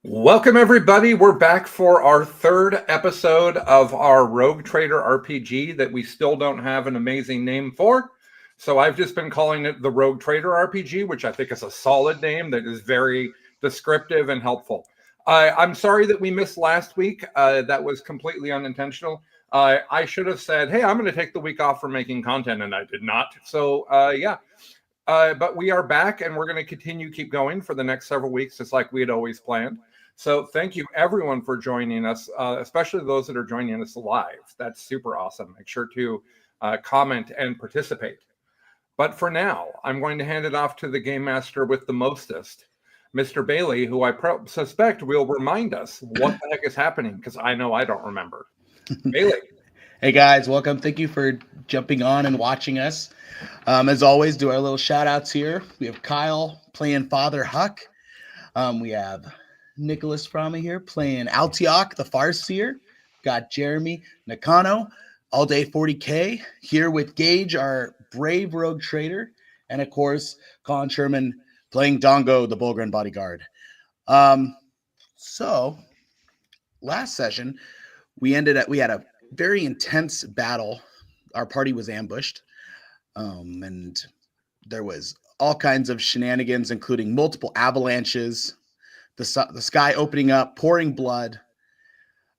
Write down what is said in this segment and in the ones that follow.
Welcome, everybody. We're back for our third episode of our Rogue Trader RPG that we still don't have an amazing name for. So I've just been calling it the Rogue Trader RPG, which I think is a solid name that is very descriptive and helpful. I'm sorry that we missed last week. That was completely unintentional. I should have said, hey, I'm going to take the week off from making content, and I did not. So, yeah. But we are back, and we're going to keep going for the next several weeks, just like we had always planned. So thank you, everyone, for joining us, especially those that are joining us live. That's super awesome. Make sure to comment and participate. But for now, I'm going to hand it off to the game master with the mostest, Mr. Bailey, who I suspect will remind us what the heck is happening, because I know I don't remember. Bailey. Hey, guys. Welcome. Thank you for jumping on and watching us. As always, do our little shout-outs here. We have Kyle playing Father Huck. We have Nicholas Frama here playing Altiok, the Farseer. Got Jeremy Nakano, All Day 40K, here with Gage, our brave rogue trader. And, of course, Colin Sherman playing Dongo, the Bulgren bodyguard. So, last session, we had a very intense battle. Our party was ambushed. And there was all kinds of shenanigans, including multiple avalanches, the sky opening up, pouring blood.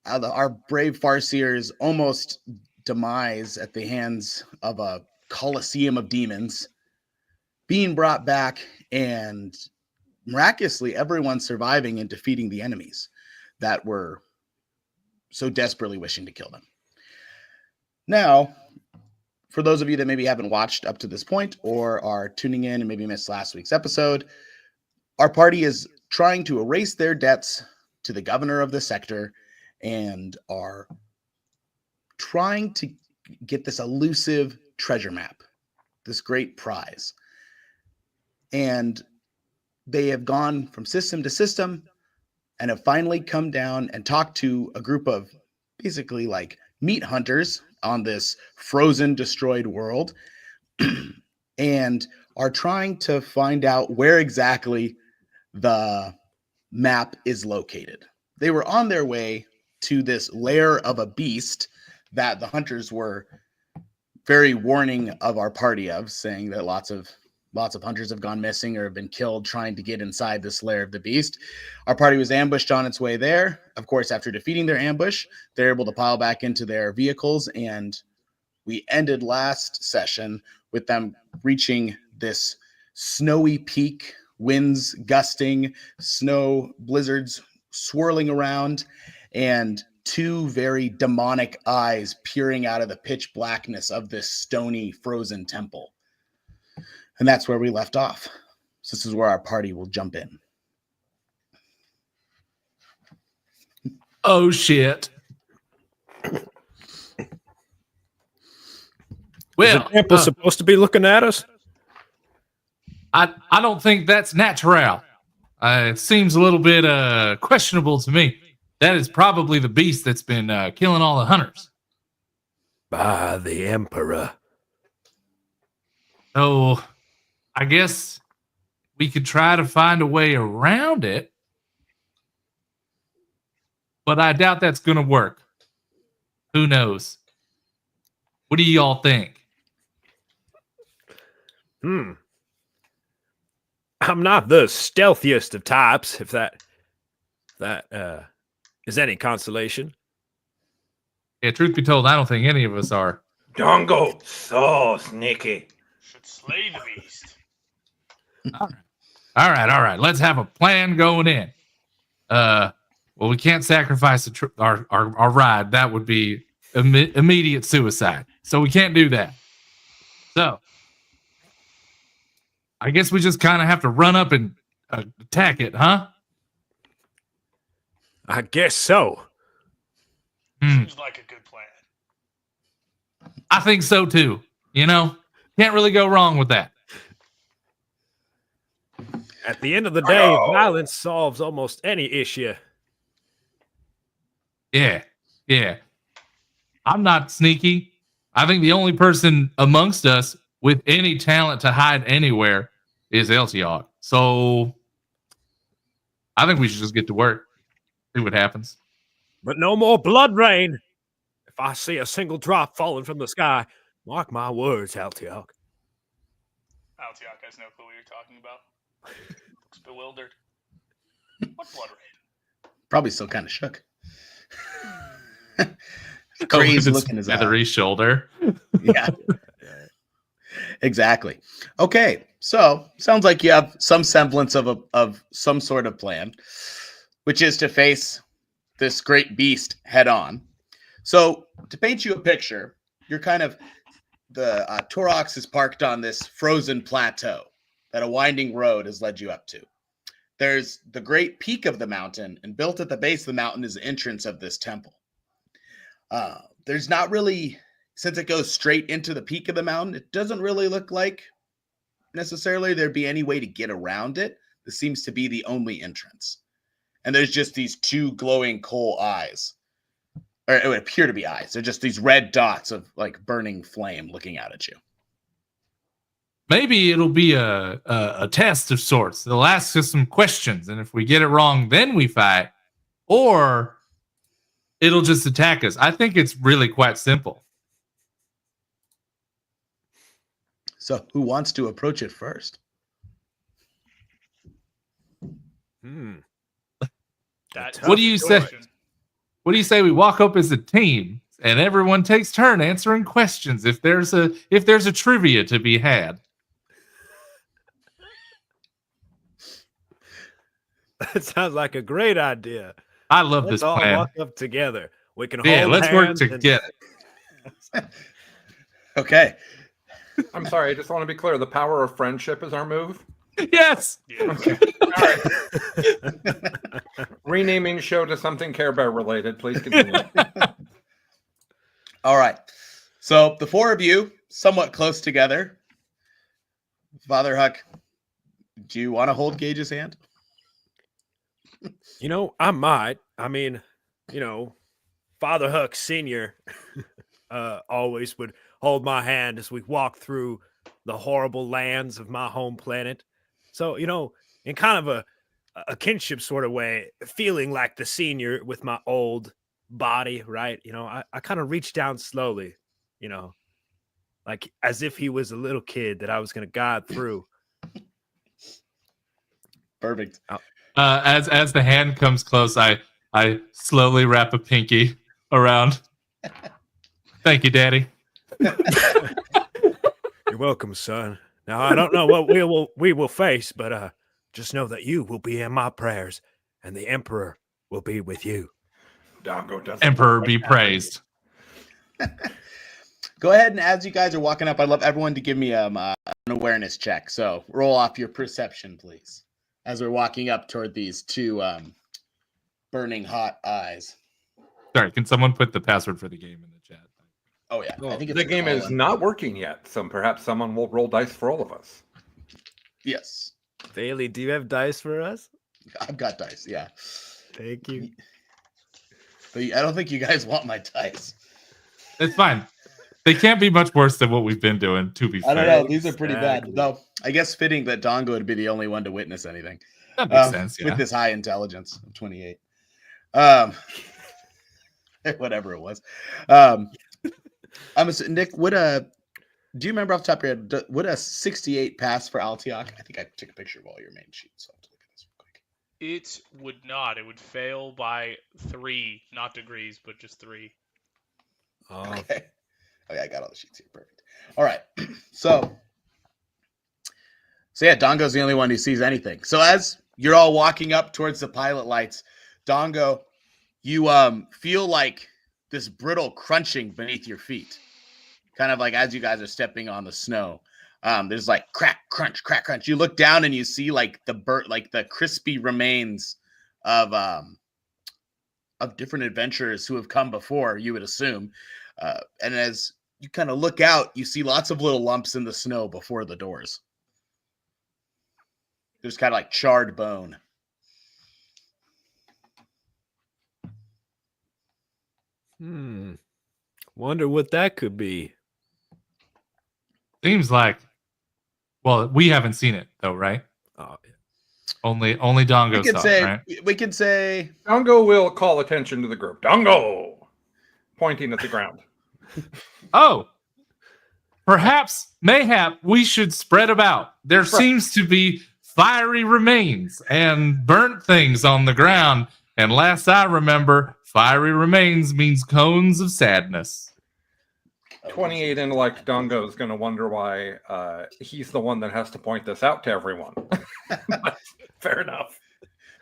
Our brave Farseers almost demise at the hands of a coliseum of demons, being brought back, and miraculously everyone surviving and defeating the enemies that were so desperately wishing to kill them. Now, for those of you that maybe haven't watched up to this point or are tuning in and maybe missed last week's episode, our party is trying to erase their debts to the governor of the sector and are trying to get this elusive treasure map, this great prize. And they have gone from system to system and have finally come down and talked to a group of basically like meat hunters on this frozen, destroyed world and are trying to find out where exactly the map is located. They were on their way to this lair of a beast that the hunters were very warning of our party of, saying that lots of hunters have gone missing or have been killed trying to get inside this lair of the beast. Our party was ambushed on its way there. Of course, after defeating their ambush, they're able to pile back into their vehicles, and we ended last session with them reaching this snowy peak, winds gusting, snow blizzards swirling around, and two very demonic eyes peering out of the pitch blackness of this stony, frozen temple. And that's where we left off. So this is where our party will jump in. Oh, shit. Well, is the temple supposed to be looking at us? I don't think that's natural. It seems a little bit questionable to me. That is probably the beast that's been killing all the hunters. By the Emperor. So, I guess we could try to find a way around it. But I doubt that's going to work. Who knows? What do y'all think? I'm not the stealthiest of types, if that is any consolation. Yeah, truth be told, I don't think any of us are. Dongo, so sneaky. Should slay the beast. All right. Let's have a plan going in. Well, we can't sacrifice our ride. That would be immediate suicide. So we can't do that. So I guess we just kind of have to run up and attack it, huh? I guess so. Seems like a good plan. I think so too. You know, can't really go wrong with that. At the end of the day, violence solves almost any issue. Yeah. I'm not sneaky. I think the only person amongst us with any talent to hide anywhere is Altiok. So I think we should just get to work. See what happens. But no more blood rain. If I see a single drop falling from the sky, mark my words, Altiok. Altiok has no clue what you're talking about. Looks bewildered. What blood rain? Probably still kind of shook. With Crazy its look in his eye. feathery shoulder. Yeah. Exactly. Okay, so sounds like you have some semblance of some sort of plan, which is to face this great beast head on. So to paint you a picture, you're kind of the Torox is parked on this frozen plateau that a winding road has led you up to. There's the great peak of the mountain, and built at the base of the mountain is the entrance of this temple. There's not really, since it goes straight into the peak of the mountain, it doesn't really look like necessarily there'd be any way to get around it. This seems to be the only entrance. And there's just these two glowing coal eyes. Or it would appear to be eyes. They're just these red dots of like burning flame looking out at you. Maybe it'll be a test of sorts. They'll ask us some questions, and if we get it wrong, then we fight. Or it'll just attack us. I think it's really quite simple. So who wants to approach it first? That's What do you say? What do you say we walk up as a team and everyone takes turn answering questions if there's a trivia to be had? That sounds like a great idea. I love Let's this all plan. walk up together. We can Yeah, hold let's work hands and- together. Okay. I'm sorry. I just want to be clear. The power of friendship is our move. Yes. Yeah. Okay. All right. Renaming show to something Care Bear related. Please continue. All right. So the four of you, somewhat close together. Father Huck, do you want to hold Gage's hand? You know, I might. I mean, you know, Father Huck Sr. Always would hold my hand as we walk through the horrible lands of my home planet. So, you know, in kind of a kinship sort of way, feeling like the senior with my old body, right? You know, I kind of reached down slowly, you know, like as if he was a little kid that I was going to guide through. Perfect. As the hand comes close, I slowly wrap a pinky around. Thank you, Daddy. You're welcome, son. Now, I don't know what we will face, but just know that you will be in my prayers, and the Emperor will be with you. Dongo doesn't Emperor look be like that. praised. Go ahead, and as you guys are walking up, I'd love everyone to give me an awareness check. So roll off your perception, please, as we're walking up toward these two burning hot eyes. Sorry, can someone put the password for the game in the chat? Oh, yeah. I think it's The game is Colin. not working yet, so perhaps someone will roll dice for all of us. Yes. Bailey, do you have dice for us? I've got dice, yeah. Thank you. But I don't think you guys want my dice. It's fine. They can't be much worse than what we've been doing, to be fair. I don't know. These are pretty Exactly. bad. Though I guess fitting that Dongo would be the only one to witness anything. That makes sense, yeah. With this high intelligence of 28. Whatever it was. Nick, do you remember off the top of your head, would a 68 pass for Altiok? I think I took a picture of all your main sheets. So I'll have to look at this real quick. It would not. It would fail by 3, not degrees, but just 3. Okay. Okay, I got all the sheets here. Perfect. All right. So yeah, Dongo's the only one who sees anything. So as you're all walking up towards the pilot lights, Dongo, you feel like this brittle crunching beneath your feet. Kind of like as you guys are stepping on the snow. There's like crack, crunch, crack, crunch. You look down and you see like the crispy remains of different adventurers who have come before, you would assume. And as you kind of look out, you see lots of little lumps in the snow before the doors. There's kind of like charred bone. Wonder what that could be. Seems like, well, we haven't seen it though, right? Oh, yeah. Only We Dongo could saw say it, right? we could say Dongo will call attention to the group. Dongo, pointing at the ground. Oh, perhaps, mayhap, we should spread about. There seems to be fiery remains and burnt things on the ground. And last I remember, fiery remains means cones of sadness. 28 intellect Dongo is going to wonder why he's the one that has to point this out to everyone. But fair enough.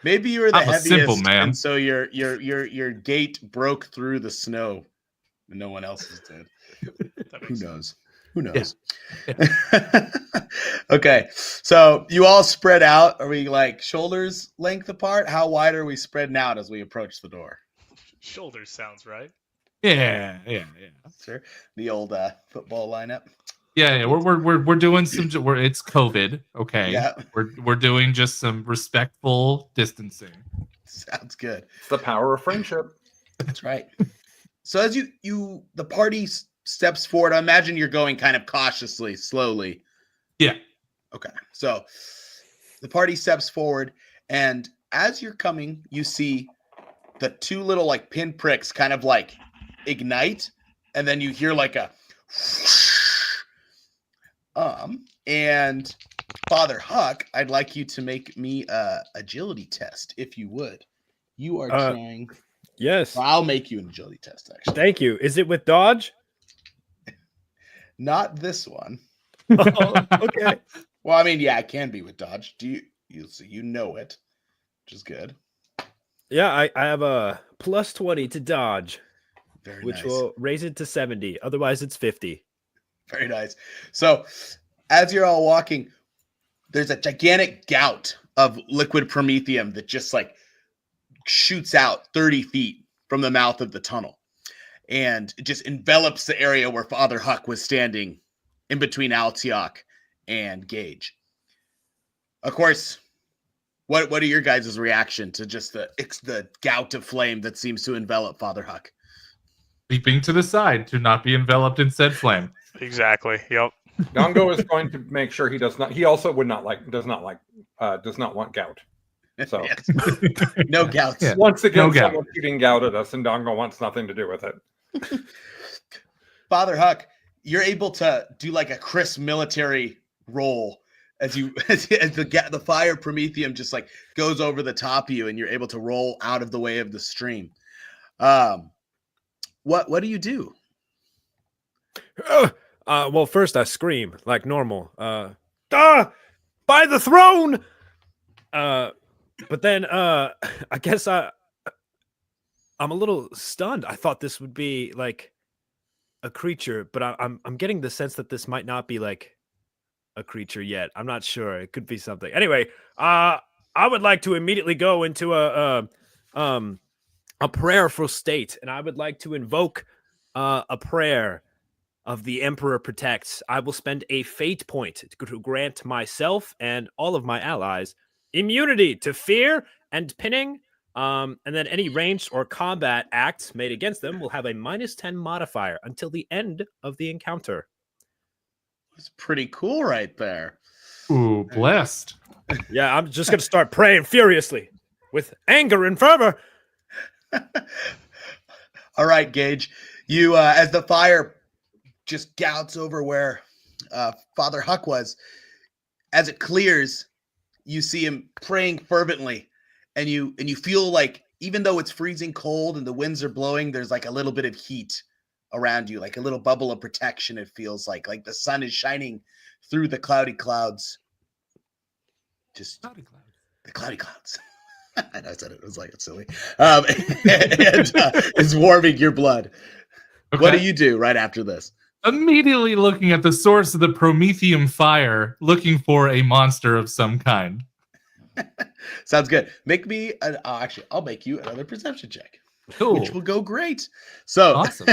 maybe you were the I'm a heaviest, simple man. and so your gate broke through the snow, and no one else did. That Who makes knows? Who knows? Okay, so you all spread out. Are we like shoulders length apart? How wide are we spreading out as we approach the door? Shoulders sounds right. Yeah. Sure. The old football lineup. Yeah, we're doing some. It's COVID, okay. Yeah. We're doing just some respectful distancing. Sounds good. It's the power of friendship. That's right. So as the party steps forward, I imagine you're going kind of cautiously, slowly. Yeah. Okay. So the party steps forward, and as you're coming, you see the two little like pinpricks kind of like ignite, and then you hear like a and Father Huck, I'd like you to make me a agility test, if you would. You are trying. Yes. Well, I'll make you an agility test, actually. Thank you. Is it with dodge? Not this one. Oh, okay. Well, I mean, yeah, it can be with dodge. You know it, which is good. Yeah, I have a plus 20 to dodge, Very which nice. will raise it to 70. Otherwise, it's 50. Very nice. So, as you're all walking, there's a gigantic gout of liquid promethium that just like shoots out 30 feet from the mouth of the tunnel, and it just envelops the area where Father Huck was standing in between Altiok and Gage. Of course, what are your guys' reaction to just the gout of flame that seems to envelop Father Huck? Leaping to the side to not be enveloped in said flame. Exactly. Yep. Dongo is going to make sure he does not. He also does not want gout. So Yes. No gouts. Yeah. once again, No gout. someone's shooting gout at us, and Dongo wants nothing to do with it. Father Huck, you're able to do like a crisp military roll as the fire promethium just like goes over the top of you, and you're able to roll out of the way of the stream. What do you do? Well, first I scream like normal. By the throne! But then I guess I'm a little stunned. I thought this would be like a creature, but I'm getting the sense that this might not be like a creature yet. I'm not sure. It could be something. Anyway, I would like to immediately go into a prayerful state, and I would like to invoke a prayer of the Emperor Protects. I will spend a fate point to grant myself and all of my allies immunity to fear and pinning. And then any ranged or combat acts made against them will have a -10 modifier until the end of the encounter. It's pretty cool right there. Ooh, blessed. Yeah, I'm just going to start praying furiously with anger and fervor. All right, Gage. You, as the fire just gouts over where Father Huck was, as it clears, you see him praying fervently, and you feel like even though it's freezing cold and the winds are blowing, there's like a little bit of heat around you, like a little bubble of protection. It feels like the sun is shining through the cloudy clouds. Just the cloudy clouds. I know I said it was like it's silly. And it's warming your blood. Okay. What do you do right after this? Immediately looking at the source of the promethium fire, looking for a monster of some kind. Sounds good. Make me actually, I'll make you another perception check, Cool. which will go great. So Awesome.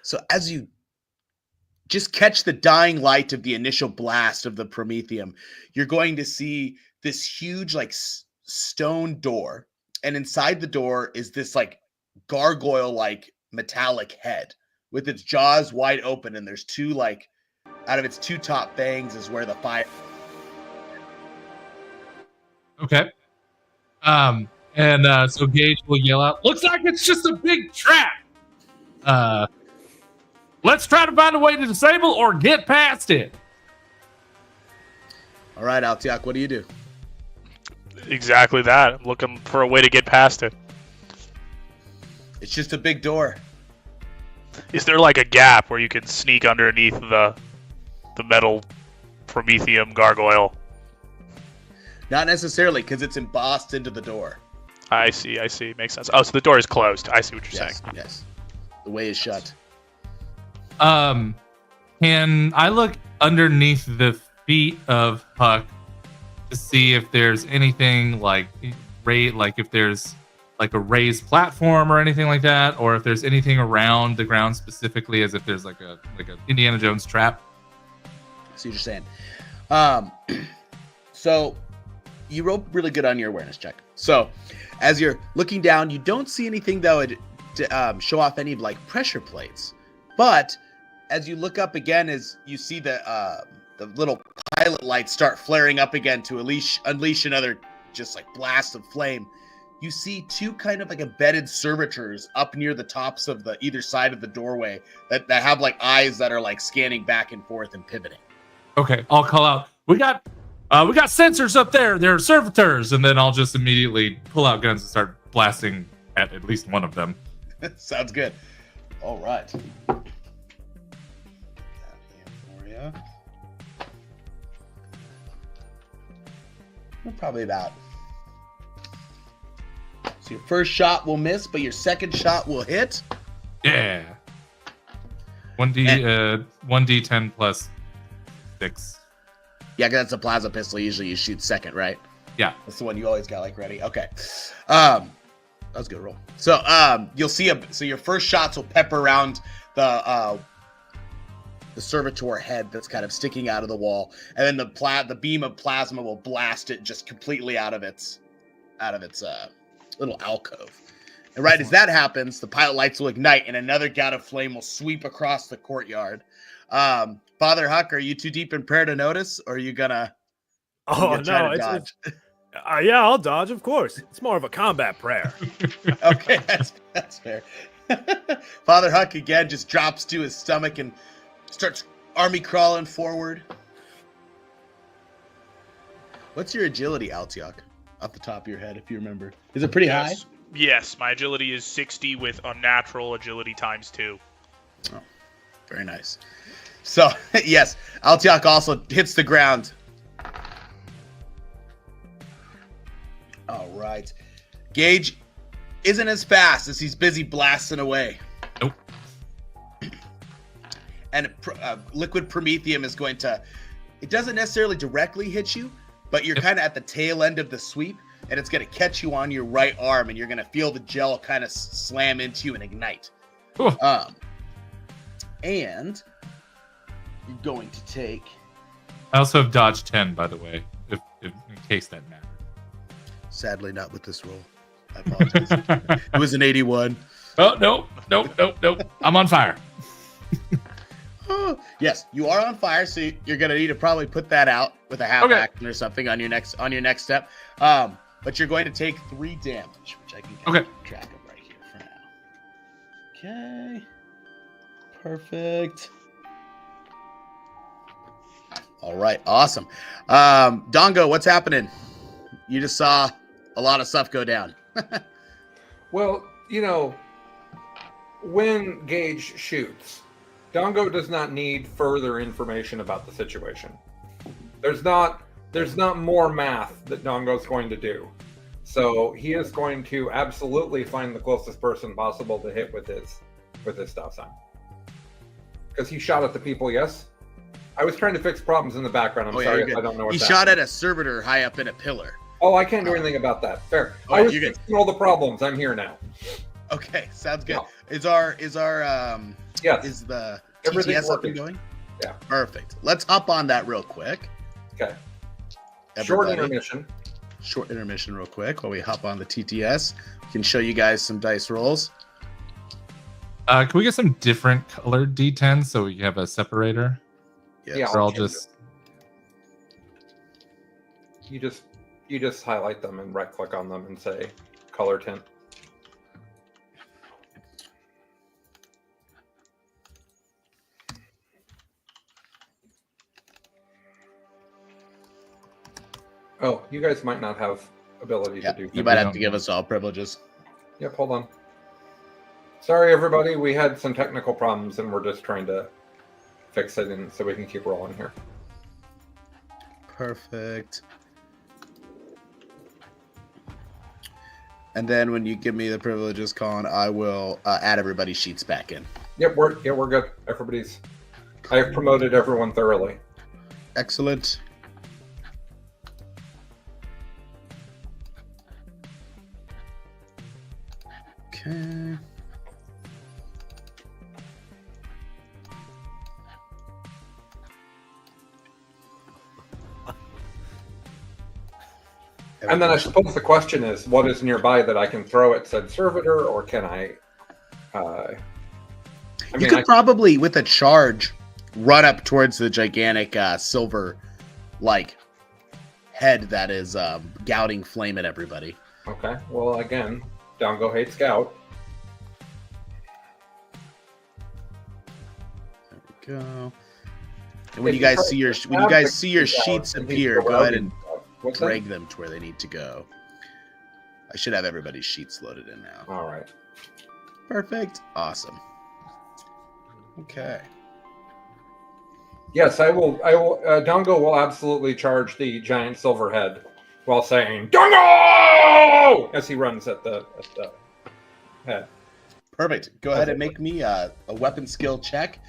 so as you just catch the dying light of the initial blast of the promethium, you're going to see this huge like stone door, and inside the door is this like gargoyle like metallic head with its jaws wide open, and there's two like out of its two top fangs is where the fire. Okay. And so Gage will yell out, "Looks like it's just a big trap. Let's try to find a way to disable or get past it." All right, Altiak, what do you do? Exactly that. I'm looking for a way to get past it. It's just a big door. Is there like a gap where you can sneak underneath the metal Prometheum gargoyle? Not necessarily, because it's embossed into the door. I see. Makes sense. Oh, so the door is closed. I see what you're Yes, saying. yes. The way is shut. Can I look underneath the feet of Huck to see if there's anything like if there's like a raised platform or anything like that, or if there's anything around the ground specifically, as if there's like a Indiana Jones trap? I see what you're saying. So you rolled really good on your awareness check. So as you're looking down, you don't see anything that would show off any like pressure plates. But as you look up again, as you see the little pilot lights start flaring up again to unleash another just like blast of flame, you see two kind of like embedded servitors up near the tops of the either side of the doorway that have like eyes that are like scanning back and forth and pivoting. Okay, I'll call out, we got sensors up there. They're servitors, and then I'll just immediately pull out guns and start blasting at least one of them. Sounds good. All right. Got him for ya. Well, probably about. So your first shot will miss, but your second shot will hit. Yeah. 1d10 plus 6. Yeah, 'cause that's a plasma pistol. Usually you shoot second, right? Yeah. That's the one you always got like ready. Okay. That was a good roll. So you'll see so your first shots will pepper around the servitor head that's kind of sticking out of the wall, and then the beam of plasma will blast it just completely out of its little alcove. And right as that happens, the pilot lights will ignite and another gout of flame will sweep across the courtyard. Father Huck, are you too deep in prayer to notice, or are you gonna Oh try no, to dodge? yeah, I'll dodge, of course. It's more of a combat prayer. Okay, that's fair. Father Huck again just drops to his stomach and starts army crawling forward. What's your agility, Altiak? Off the top of your head, if you remember. Is it pretty high? Yes, my agility is 60 with unnatural agility times 2. Oh, very nice. So, yes, Altiak also hits the ground. All right. Gage isn't as fast as he's busy blasting away. Nope. And liquid promethium is going to, it doesn't necessarily directly hit you, but you're kind of at the tail end of the sweep, and it's going to catch you on your right arm, and you're going to feel the gel kind of slam into you and ignite. Cool. And you're going to take... I also have dodge 10, by the way, if in case that matters. Sadly, not with this roll. I apologize. It was an 81. Oh, no. I'm on fire. Oh, yes, you are on fire, so you're going to need to probably put that out with a half action or something on your next step. But you're going to take 3 damage, which I can keep track of right here for now. Okay. Perfect. All right, awesome. Dongo, what's happening? You just saw a lot of stuff go down. Well, when Gage shoots, Dongo does not need further information about the situation. There's not more math that Dongo's going to do. So he is going to absolutely find the closest person possible to hit with his stop sign. Because he shot at the people, yes? I was trying to fix problems in the background. I'm sorry if I don't know what's He shot at a servitor high up in a pillar. Oh, I can't do anything about that. Fair. Oh, I was you're good. fixing all the problems. I'm here now. Okay, sounds good. No. Is the Everything's TTS up working. and going? Yeah. Perfect. Let's hop on that real quick. Okay. Short Everybody. intermission. Short intermission real quick while we hop on the TTS. We can show you guys some dice rolls. Can we get some different colored D10s so we have a separator? Yes. Yeah. Or I'll change just... You You just highlight them and right click on them and say color tint. Oh, you guys might not have ability Yeah, to do you that. might have don't to give know. us all privileges. Yep, hold on. Sorry, everybody. We had some technical problems, and we're just trying to fix it, and so we can keep rolling here. Perfect. And then when you give me the privileges, Colin, I will add everybody's sheets back in. Yep, we're good. Everybody's. I have promoted everyone thoroughly. Excellent. Okay. And then I suppose the question is, what is nearby that I can throw at said servitor, or can I? You could probably, with a charge, run up towards the gigantic silver, like, head that is gouting flame at everybody. Okay. Well, again, Dongo hates Scout. There we go. And when If you guys try see your to when you stab guys the see your keys out, sheets it needs appear, to go ahead and What's that? drag them to where they need to go. I should have everybody's sheets loaded in now. All right. Perfect. Awesome. Okay. Yes, I will. Dongo will absolutely charge the giant silver head while saying "Dongo" as he runs at the head. Perfect. Go ahead and make me a weapon skill check.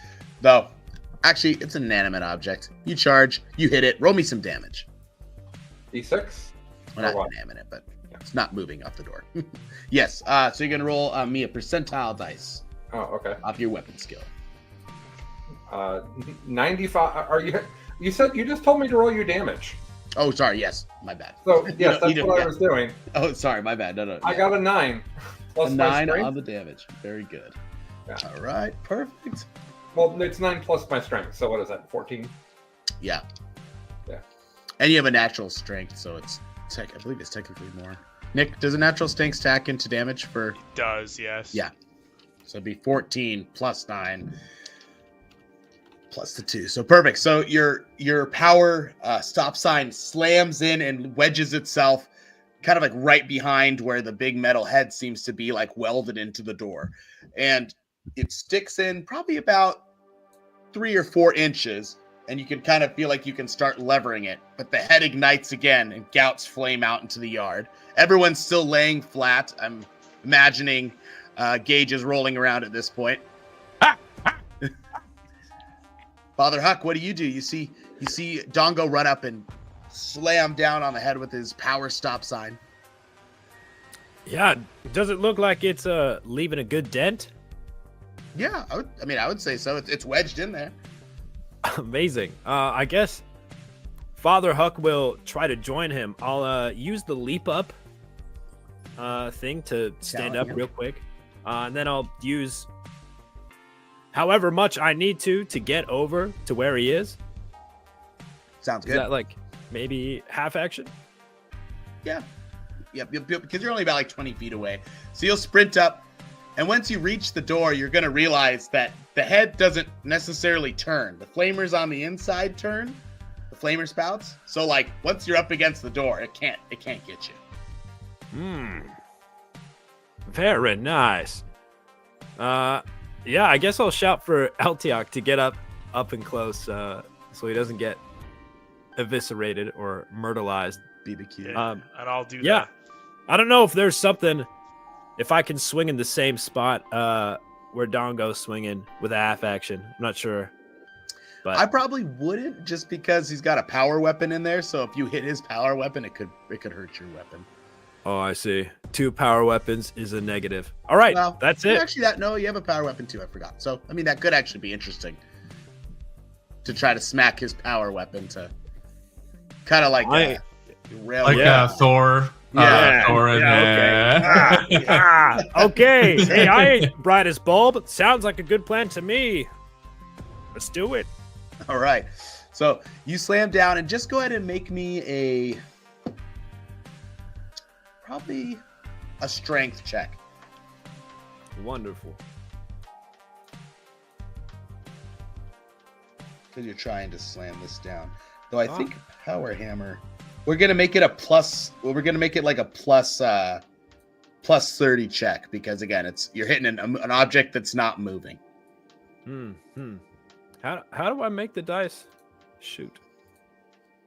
Though, actually, it's an inanimate object. You charge, you hit it, roll me some damage. D6. Well, Or not what? inanimate, but it's not moving off the door. Yes. So you're gonna roll me a percentile dice Oh, okay. off your weapon skill. 95. Are you? You said you just told me to roll you damage. Oh, sorry. Yes, my bad. So You yes, don't- you that's don't- what I yeah. was doing. Oh, sorry, my bad. No. I got a 9 plus a my 9 strength. on the damage. Very good. Yeah. All right. Perfect. Well, it's 9 plus my strength. So what is that? 14. Yeah. Yeah. And you have a natural strength, so it's I believe it's technically more. Nick, does a natural strength stack into damage for? Does, yes. Yeah. So it'd be 14 plus 9 plus the 2. So perfect. So your power stop sign slams in and wedges itself kind of like right behind where the big metal head seems to be, like welded into the door. And it sticks in probably about 3 or 4 inches, and you can kind of feel like you can start levering it. But the head ignites again and gouts flame out into the yard. Everyone's still laying flat. I'm imagining Gage is rolling around at this point. Father Huck, what do? You see Dongo run up and slam down on the head with his power stop sign. Yeah, does it look like it's leaving a good dent? Yeah, I would say so. It's wedged in there. Amazing. I guess Father Huck will try to join him. I'll use the leap up thing to stand up Yeah. real quick. And then I'll use however much I need to get over to where he is. Sounds Is good. that like maybe half action? Yeah. Yep, because you're only about like 20 feet away. So you'll sprint up, and once you reach the door, you're going to realize that the head doesn't necessarily turn. The flamers on the inside turn, the flamer spouts. So like once you're up against the door, it can't get you. Very nice. Yeah, I guess I'll shout for Eltiok to get up and close so he doesn't get eviscerated or myrtleized. BBQ. Yeah, and I'll do Yeah. that. I don't know if there's something, if I can swing in the same spot where Dongo's swinging with a half action. I'm not sure. But I probably wouldn't, just because he's got a power weapon in there. So if you hit his power weapon, it could hurt your weapon. oh, I see. 2 power weapons is a negative. All right, Well, that's it. Actually, you have a power weapon too. I forgot. So I mean, that could actually be interesting to try to smack his power weapon to kind of like rail. Like Yeah. Thor. Yeah. Thor in there. Okay. Hey, I ain't bright as bulb. Sounds like a good plan to me. Let's do it. All right. So you slam down and just go ahead and make me probably a strength check. Wonderful. Because you're trying to slam this down. Though I think power hammer, we're gonna make it a plus. Well, we're gonna make it like a plus 30 check because again, you're hitting an object that's not moving. How do I make the dice? Shoot.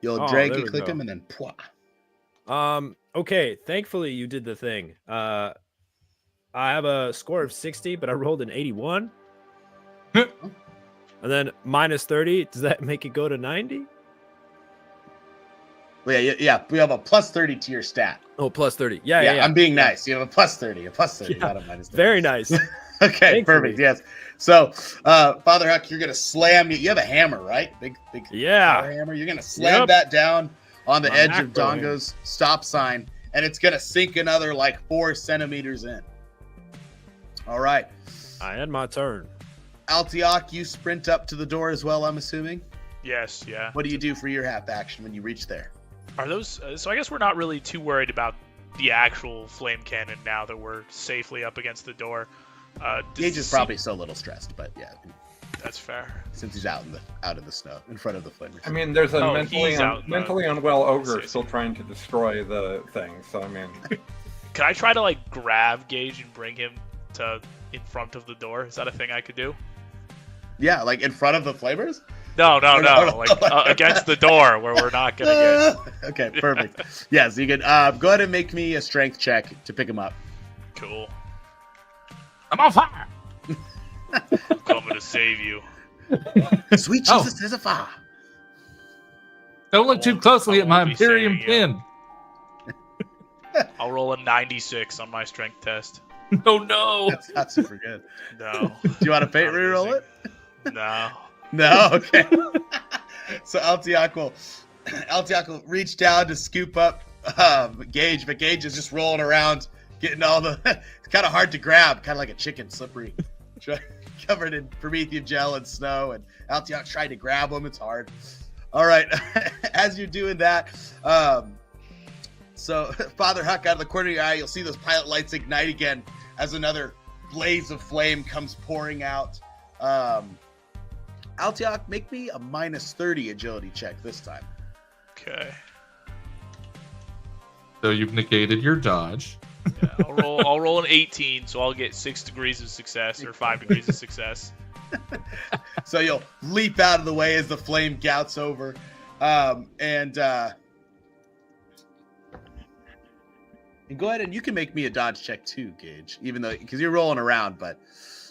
You'll Oh, drag there and we click go. them and then pwah. Okay, thankfully you did the thing. I have a score of 60, but I rolled an 81. And then minus 30, does that make it go to 90? Well, yeah. We have a plus 30 to your stat. Oh, plus 30. Yeah. I'm being nice. You have a plus 30. A plus 30, Yeah, not a minus 30. Very nice. Okay, Thankfully. perfect. Yes. So, Father Huck, you're gonna slam. You have a hammer, right? Big power Yeah. hammer. You're gonna slam Yep. that down on the My edge of macro hammer. Dongo's stop sign, and it's gonna sink another like 4 centimeters in. All right, I had my turn. Altiok, you sprint up to the door as well. I'm assuming. Yes, yeah. What do you do for your half action when you reach there? Are those? So I guess we're not really too worried about the actual flame cannon now that we're safely up against the door. Does Gage it is seem- probably still a little stressed, but yeah, That's fair. since he's out in the snow in front of the flamers. I mean, there's a Oh, mentally he's out in the- mentally unwell ogre see. still trying to destroy the thing. So I mean, Can I try to like grab Gage and bring him to in front of the door? Is that a thing I could do? Yeah, like in front of the flamers. No. no. Like against the door where we're not gonna get. Okay, perfect. Yes, you can go ahead and make me a strength check to pick him up. Cool. I'm on fire. I'm coming to save you. Sweet Oh. Jesus, there's a fire. Don't look too won't- closely I at my won't be Imperium saving pin. I'll roll a 96 on my strength test. Oh no. That's not super good. No. Do you want to fate Not reroll amazing. it? No. No, okay. So Altiok will reach down to scoop up Gage, but Gage is just rolling around, getting all the. It's kind of hard to grab, kind of like a chicken, slippery, covered in Promethean gel and snow. And Altiok tried to grab him. It's hard. All right, as you're doing that, so Father Huck, out of the corner of your eye, you'll see those pilot lights ignite again as another blaze of flame comes pouring out. Altiok, make me a minus 30 agility check this time. Okay. So you've negated your dodge. Yeah, I'll roll an 18, so I'll get 6 degrees of success or 5 degrees of success. So you'll leap out of the way as the flame gouts over. And go ahead and you can make me a dodge check too, Gage, even though because you're rolling around, but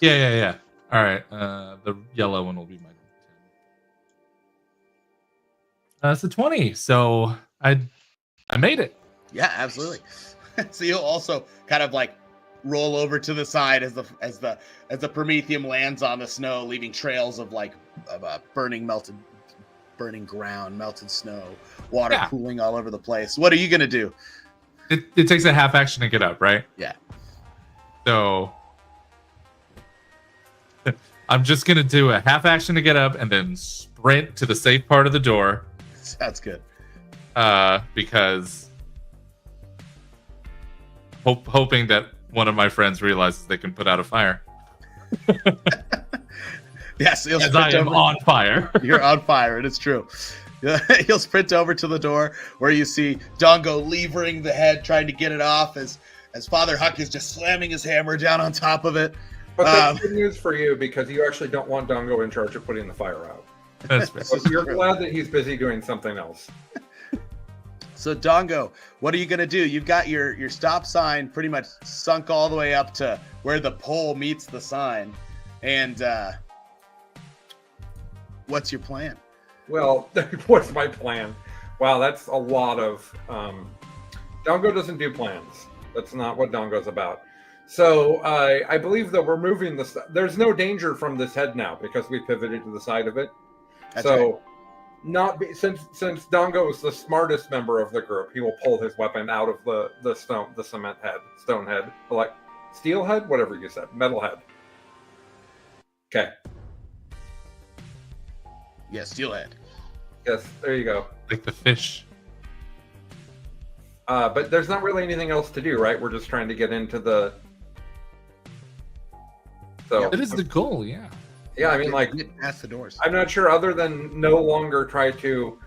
Yeah. All right. The yellow one will be my. It's a 20. So I made it. yeah, absolutely. So you'll also kind of like roll over to the side as the Prometheum lands on the snow, leaving trails of burning ground, melted snow, water Yeah. pooling all over the place. What are you gonna do? It takes a half action to get up, right? Yeah. So I'm just gonna do a half action to get up and then sprint to the safe part of the door. Sounds good. Because hoping that one of my friends realizes they can put out a fire. Yes, you'll As I sprint am over. on fire. You're on fire, and it's true. You'll sprint over to the door where you see Dongo levering the head, trying to get it off as Father Huck is just slamming his hammer down on top of it. but that's good news for you because you actually don't want Dongo in charge of putting the fire out. That's fair. So you're glad that he's busy doing something else. So Dongo, what are you gonna do? You've got your stop sign pretty much sunk all the way up to where the pole meets the sign, and what's your plan? Well, what's my plan? Wow, that's a lot of. Dongo doesn't do plans. That's not what Dongo's about. So I believe that we're moving this. There's no danger from this head now because we pivoted to the side of it. That's so, right. not be, since Dongo is the smartest member of the group, he will pull his weapon out of the stone head, like steel head, whatever you said, metal head. Okay. Yeah, steelhead. Yes, there you go. Like the fish. But there's not really anything else to do, right? We're just trying to get into the. So That is the goal, yeah. yeah, I mean, like, Get past the doors. I'm not sure, other than no longer try to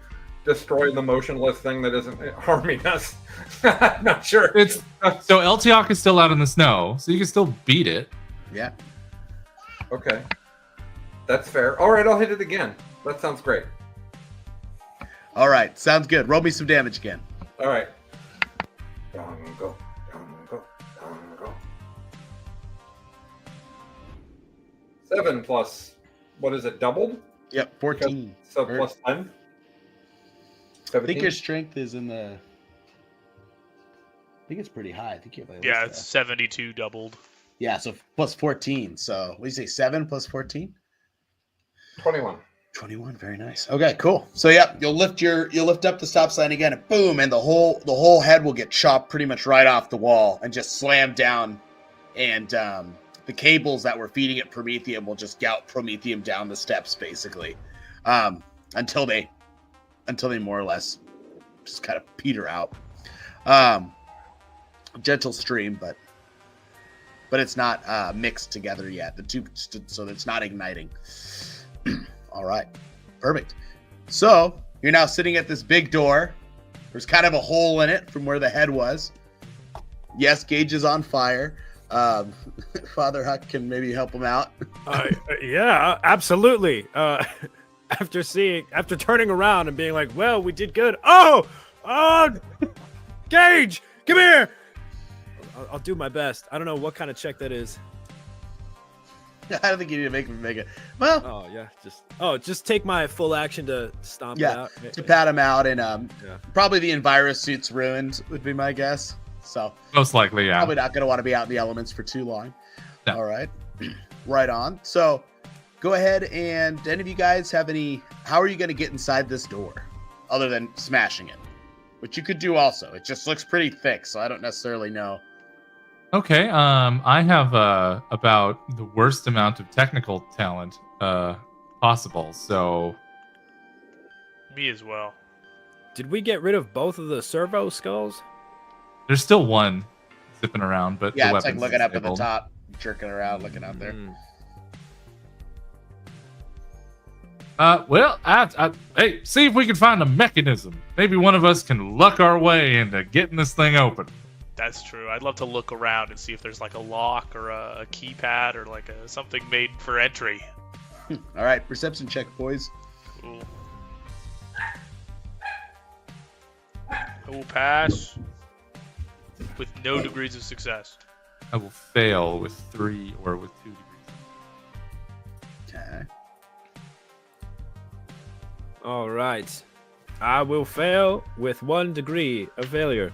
destroy the motionless thing that isn't harming us. I'm not sure. It's so Eltiok is still out in the snow, so you can still beat it. Yeah. Okay, that's fair. All right, I'll hit it again. That sounds great. All right. Sounds good. Roll me some damage again. All right. Dongo, dongo, dongo. 7 plus, what is it, doubled? Yep. 14. So Or- plus 10? I think 17? your strength is in the. I think it's pretty high. I think you have. at Yeah, least it's 72 doubled. yeah. So plus 14. So what do you say? 7 plus 14. 21. 21. Very nice. Okay, cool. So yeah, you'll lift up the stop sign again, and boom, and the whole head will get chopped pretty much right off the wall and just slam down, and the cables that were feeding it Promethium will just gout Promethium down the steps basically, until they more or less just kind of peter out. Gentle stream, but it's not mixed together yet. The two, so it's not igniting. All right, perfect. So you're now sitting at this big door. There's kind of a hole in it from where the head was. Yes, Gage is on fire. Father Huck can maybe help him out. Yeah, absolutely. After turning around and being like, well, we did good. Oh, Gage, come here. I'll do my best. I don't know what kind of check that is. I don't think you need to make it. Well, Oh yeah, just take my full action to stomp Yeah, it out. to pat him out, and Yeah. probably the Envirus suit's ruined would be my guess. So Most likely, yeah. probably not going to want to be out in the elements for too long. No. All right, right on. So go ahead, and any of you guys have any? How are you going to get inside this door, other than smashing it? Which you could do also. It just looks pretty thick, so I don't necessarily know. Okay, I have about the worst amount of technical talent possible. So Me as well. Did we get rid of both of the servo skulls? there's still one zipping around, but Yeah, the it's like weapon's looking up at the disabled. top, jerking around, looking out there. Mm. Well, hey, see if we can find a mechanism. Maybe one of us can luck our way into getting this thing open. That's true. I'd love to look around and see if there's like a lock or a keypad or like something made for entry. All right, perception check, boys. Cool. I will pass with no degrees of success. I will fail with 3 or with 2 degrees. Okay. All right. I will fail with 1 degree of failure.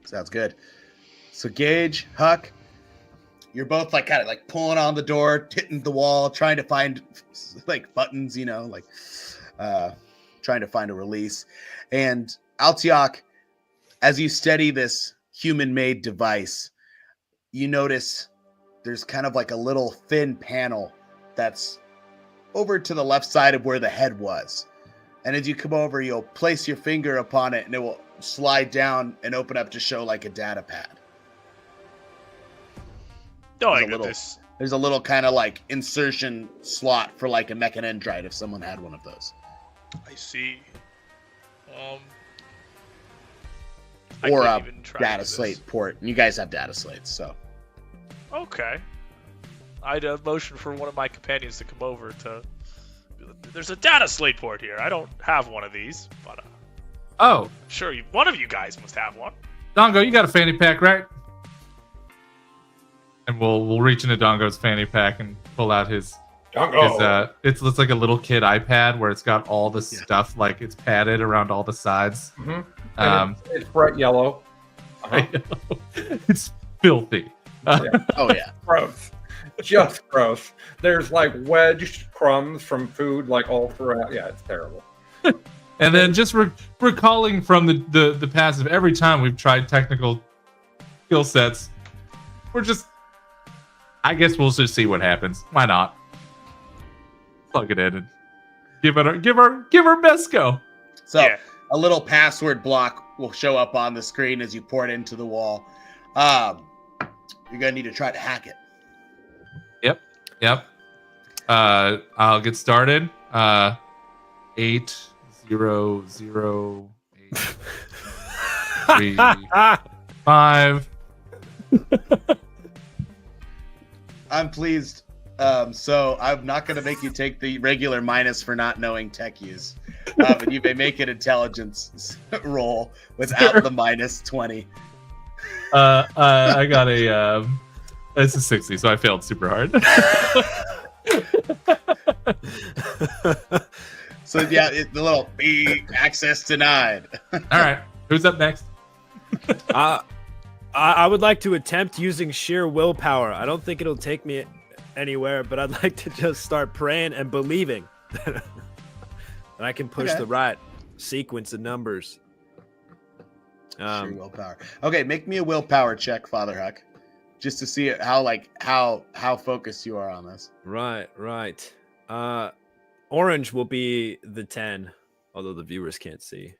Sounds good. So Gage, Huck, you're both like kind of like pulling on the door, hitting the wall, trying to find like buttons, like trying to find a release. And Altiok, as you steady this human-made device, you notice there's kind of like a little thin panel that's over to the left side of where the head was. And as you come over, you'll place your finger upon it and it will slide down and open up to show like a data pad. Oh, I There's a got little- this. There's a little kind of like insertion slot for like a mechanendrite if someone had one of those. I see. Or I a could even try to data do this. slate port. And you guys have data slates, so. Okay. I'd motion for one of my companions to come over to. There's a data slate port here. I don't have one of these, but Oh, sure, one of you guys must have one. Dongo, you got a fanny pack, right? And we'll reach into Dongo's fanny pack and pull out his Dongo. it's like a little kid iPad where it's got all the Yeah. stuff, like it's padded around all the sides. Mhm. Um, It's bright yellow. Uh-huh. it's filthy. Oh, yeah. Gross. Just gross. There's like wedged crumbs from food like all throughout. Yeah, it's terrible. And then just recalling from the passive, every time we've tried technical skill sets, I guess we'll just see what happens. Why not? Plug it in and give our best go. So Yeah. a little password block will show up on the screen as you pour it into the wall. You're gonna need to try to hack it. Yep. I'll get started. 800835. I'm pleased. So I'm not going to make you take the regular minus for not knowing tech use. But you may make an intelligence roll without the minus 20. I got it's a 60, so I failed super hard. So yeah, the little beep, access denied. All right, who's up next? I would like to attempt using sheer willpower. I don't think it'll take me anywhere, but I'd like to just start praying and believing that I can push the right sequence of numbers. Sheer willpower. Okay, make me a willpower check, Father Huck, just to see how focused you are on this. Right. Orange will be the 10, although the viewers can't see.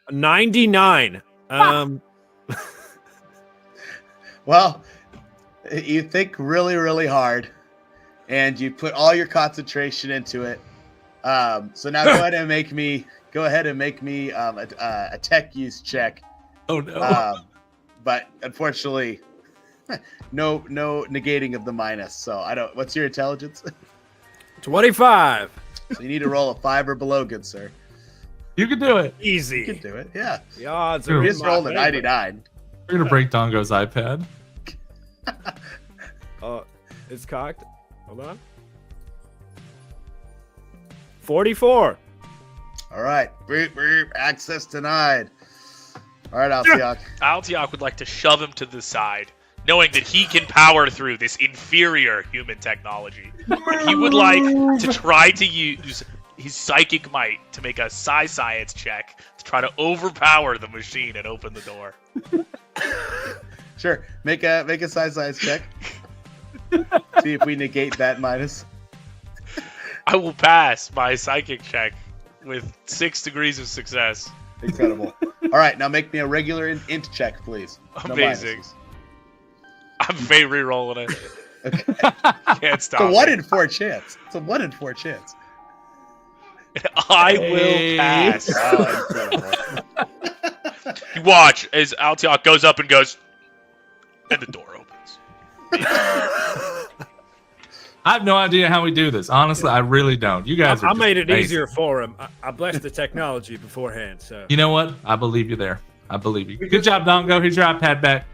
99. Well, you think really, really hard, and you put all your concentration into it. So now go ahead and make me a tech use check. Oh no! But unfortunately, no negating of the minus. So I don't. What's your intelligence? 25. So you need to roll a 5 or below, good sir. You can do it. Easy. You can do it. Yeah. The odds You are You in just my rolled a favor. 99. We're gonna break Dongo's iPad. It's cocked. Hold on. 44. All right. Beep, beep, access denied. All right, Alciak. Altiok would like to shove him to the side, knowing that he can power through this inferior human technology. And he would like to try to use his psychic might to make a science check to try to overpower the machine and open the door. Sure. Make a size check. See if we negate that minus. I will pass my psychic check with 6 degrees of success. Incredible. All right, now make me a regular int check, please. No Amazing. minuses. I'm fate re-rolling it. Okay. Can't stop. It's a 1 me. in 4 chance. It's a 1 in 4 chance. I Hey. will pass. Oh, incredible. You watch as Altiok goes up and goes, and the door opens. I have no idea how we do this. Honestly, I really don't. You guys are. I just made it amazing. easier for him. I blessed the technology beforehand. So You know what? I believe you there. I believe you. Good job, Dongo. Here's your iPad back.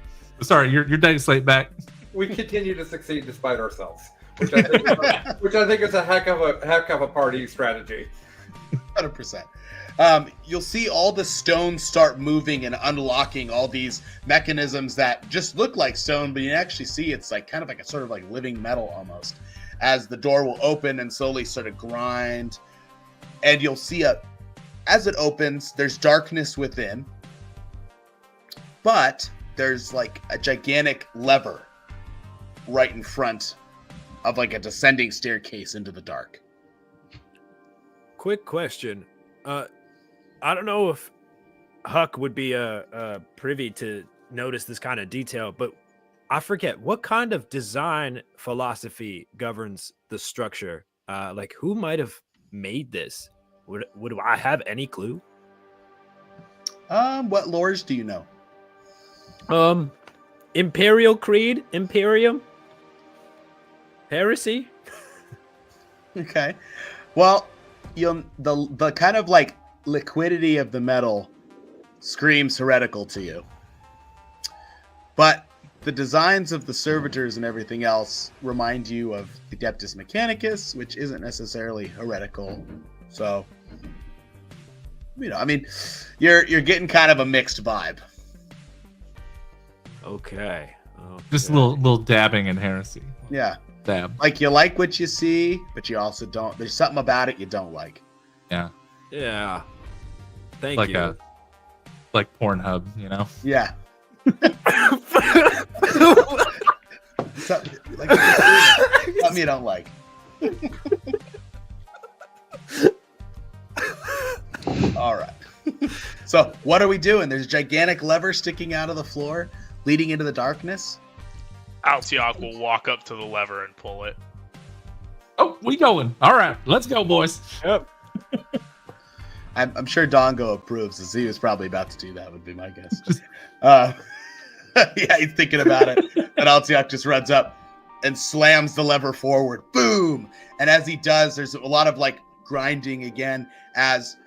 Sorry, your data slate back. We continue to succeed despite ourselves, which I think is a heck of a party strategy. 100%. You'll see all the stones start moving and unlocking all these mechanisms that just look like stone, but you actually see it's like kind of like a sort of like living metal almost. As the door will open and slowly sort of grind, and you'll see as it opens, there's darkness within, but there's like a gigantic lever right in front of like a descending staircase into the dark. quick question. I don't know if Huck would be privy to notice this kind of detail, but I forget what kind of design philosophy governs the structure. Like who might have made this? Would I have any clue? What lores do you know? Imperial Creed, Imperium, Heresy. Okay. Well, the kind of like liquidity of the metal screams heretical to you. But the designs of the servitors and everything else remind you of Adeptus Mechanicus, which isn't necessarily heretical. So, I mean, you're getting kind of a mixed vibe. Okay. Just a little dabbing in heresy. Yeah. Dab. Like you like what you see, but you also don't. There's something about it you don't like. Yeah. Yeah. Thank Like you. like Pornhub, you know. Yeah. Something you don't like. So what are we doing? There's a gigantic lever sticking out of the floor, leading into the darkness. Altiok will walk up to the lever and pull it. Oh, we going. All right, let's go, boys. Yep. I'm sure Dongo approves, as he was probably about to do that, would be my guess. Yeah, he's thinking about it. And Altiok just runs up and slams the lever forward. Boom! And as he does, there's a lot of like grinding again as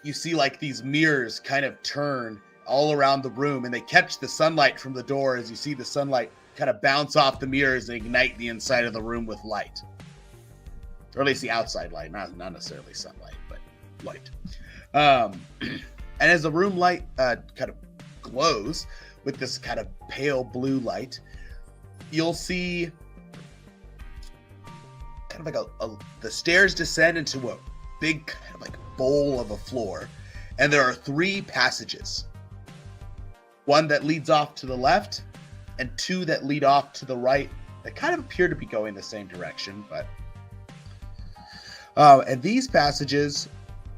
you see like these mirrors kind of turn all around the room, and they catch the sunlight from the door as you see the sunlight kind of bounce off the mirrors and ignite the inside of the room with light. Or at least the outside light, not necessarily sunlight, but light. And as the room light kind of glows with this kind of pale blue light, you'll see kind of like the stairs descend into a big kind of like bowl of a floor, and there are 3 passages. One that leads off to the left, and 2 that lead off to the right that kind of appear to be going the same direction, but and these passages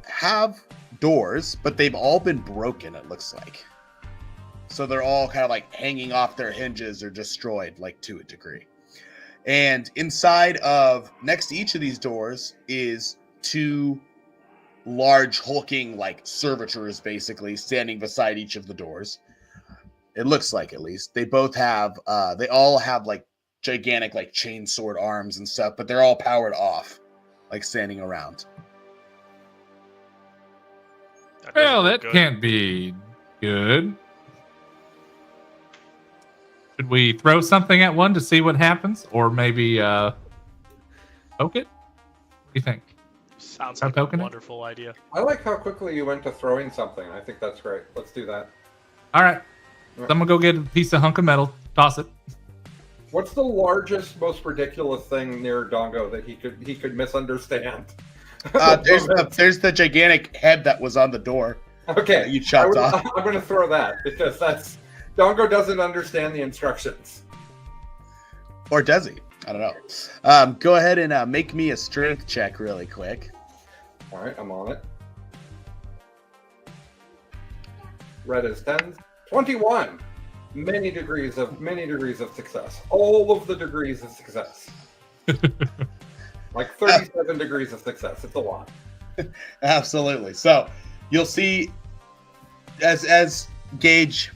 have doors, but they've all been broken, it looks like. So they're all kind of like hanging off their hinges or destroyed, like to a degree. And inside of, next to each of these doors is 2 large hulking like servitors, basically standing beside each of the doors. It looks like, at least. They both have, they all have like gigantic like chainsword arms and stuff, but they're all powered off, like standing around. Well, doesn't that look good. can't be good. Should we throw something at one to see what happens? Or maybe poke it? What do you think? Sounds Try like a poking it? wonderful idea. I like how quickly you went to throwing something. I think that's great. Let's do that. All right. So I'm going to go get a piece of hunk of metal, toss it. What's the largest, most ridiculous thing near Dongo that he could misunderstand? There's the gigantic head that was on the door. Okay, You chopped off. I'm going to throw that because Dongo doesn't understand the instructions. Or does he? I don't know. Go ahead and make me a strength check really quick. All right, I'm on it. Red is 10. 21. Many degrees of success. All of the degrees of success. Like 37 degrees of success. It's a lot. Absolutely. So you'll see as Gage,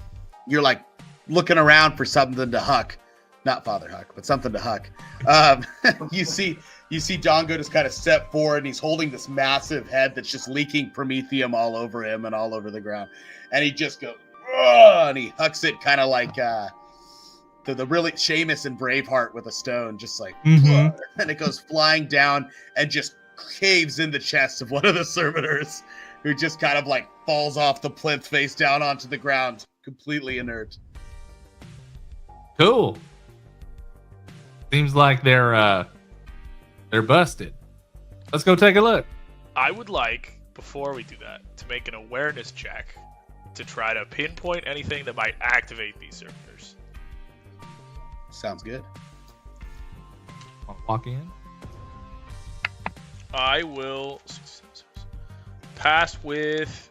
you're like looking around for something to huck. Not Father Huck, but something to huck. You see Dongo just kind of step forward, and he's holding this massive head that's just leaking promethium all over him and all over the ground. And he just goes, "Ugh," and he hucks it kind of like the really Seamus and Braveheart with a stone, just like, Mhm. and it goes flying down and just caves in the chest of one of the servitors, who just kind of like falls off the plinth face down onto the ground, completely inert. Cool. Seems like they're busted. Let's go take a look. I would like, before we do that, to make an awareness check to try to pinpoint anything that might activate these servitors. Sounds good. I'll walk in. I will pass with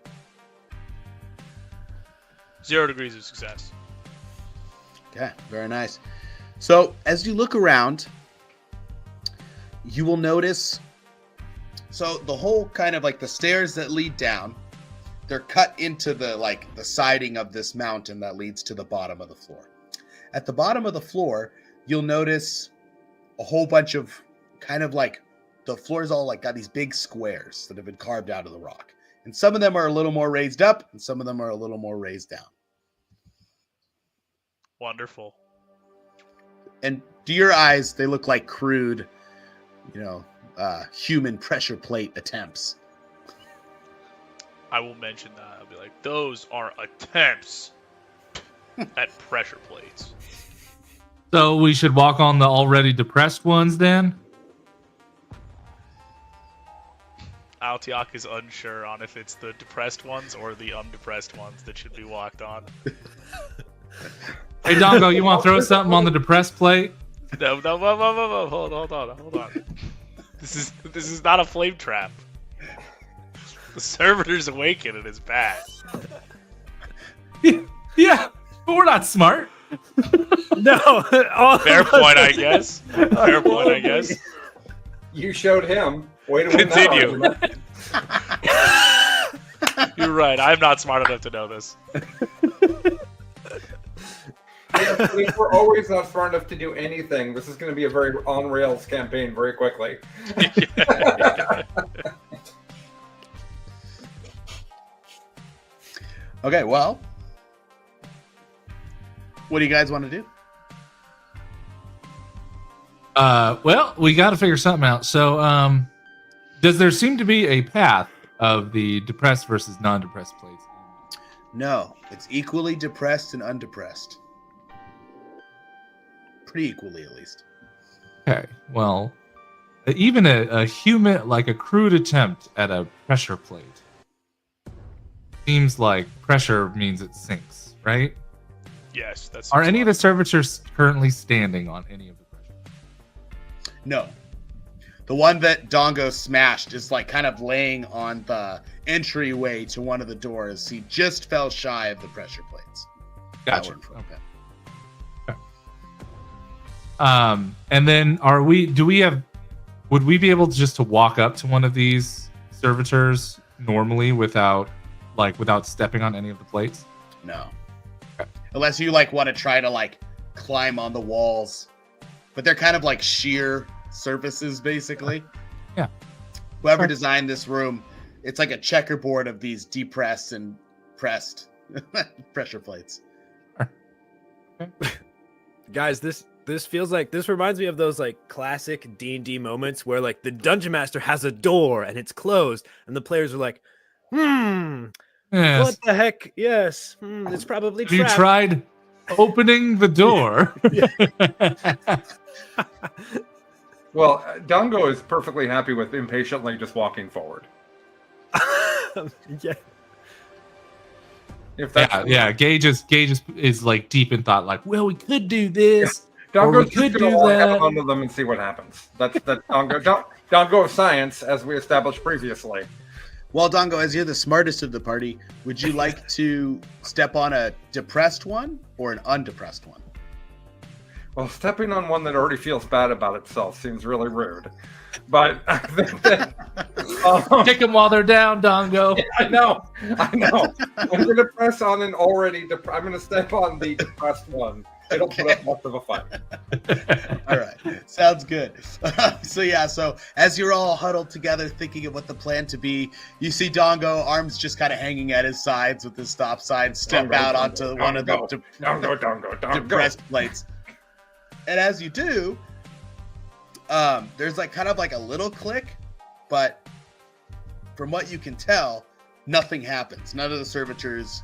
0 degrees of success. Okay, very nice. So as you look around, you will notice, so the whole kind of like the stairs that lead down, they're cut into the siding of this mountain that leads to the bottom of the floor. At the bottom of the floor, you'll notice a whole bunch of kind of like, the floor's all like got these big squares that have been carved out of the rock. And some of them are a little more raised up, and some of them are a little more raised down. Wonderful. And to your eyes, they look like crude, human pressure plate attempts. I will mention that. I'll be like, those are attempts at pressure plates. So we should walk on the already depressed ones then? Altiok is unsure on if it's the depressed ones or the undepressed ones that should be walked on. Hey, Dongo, you want to throw something on the depressed plate? No, whoa. Hold on. This is not a flame trap. The servitor's awakened and it's bad. Yeah, but we're not smart. No. all Fair of us point, I are- guess. Fair point, I guess. You showed him. Way to win that Continue. argument. You're right. I'm not smart enough to know this. Yes, if we're always not smart enough to do anything, this is going to be a very on rails campaign very quickly. Okay, well, what do you guys want to do? Well, we got to figure something out. So, does there seem to be a path of the depressed versus non-depressed plates? No, it's equally depressed and undepressed. Pretty equally, at least. Okay, well, even a human, like a crude attempt at a pressure plate, seems like pressure means it sinks, right? Yes, that's. Are any of the servitors currently standing on any of the pressure? No. The one that Dongo smashed is like kind of laying on the entryway to one of the doors. He just fell shy of the pressure plates. Gotcha. That one. Okay. And then would we be able to just to walk up to one of these servitors normally without stepping on any of the plates? No. Okay. Unless you like want to try to like climb on the walls. But they're kind of like sheer surfaces, basically. Yeah. Whoever Sure. designed this room, it's like a checkerboard of these depressed and pressed pressure plates. Guys, this feels like this reminds me of those like classic D&D moments where like the dungeon master has a door and it's closed and the players are like, Yes. what the heck? Yes, it's probably Have you trapped." tried opening the door? Well, Dongo is perfectly happy with impatiently just walking forward. Yeah. If that's yeah. Gage is like deep in thought, like, well, we could do this. Or we Dongo's could just gonna do walk that. up onto them and see what happens. That's Dongo of science, as we established previously. Well, Dongo, as you're the smartest of the party, would you like to step on a depressed one or an undepressed one? Well, stepping on one that already feels bad about itself seems really rude. But I think that Kick them while they're down, Dongo. I know. I'm going to press on an already. I'm going to step on the depressed one. It'll put up much of a fight. All right, sounds good. So as you're all huddled together thinking of what the plan to be, you see Dongo, arms just kind of hanging at his sides with his stop sign, step Dongo, out Dongo, onto one of the Dongo. depressed plates. And as you do, there's like kind of like a little click, but from what you can tell, nothing happens. None of the servitors,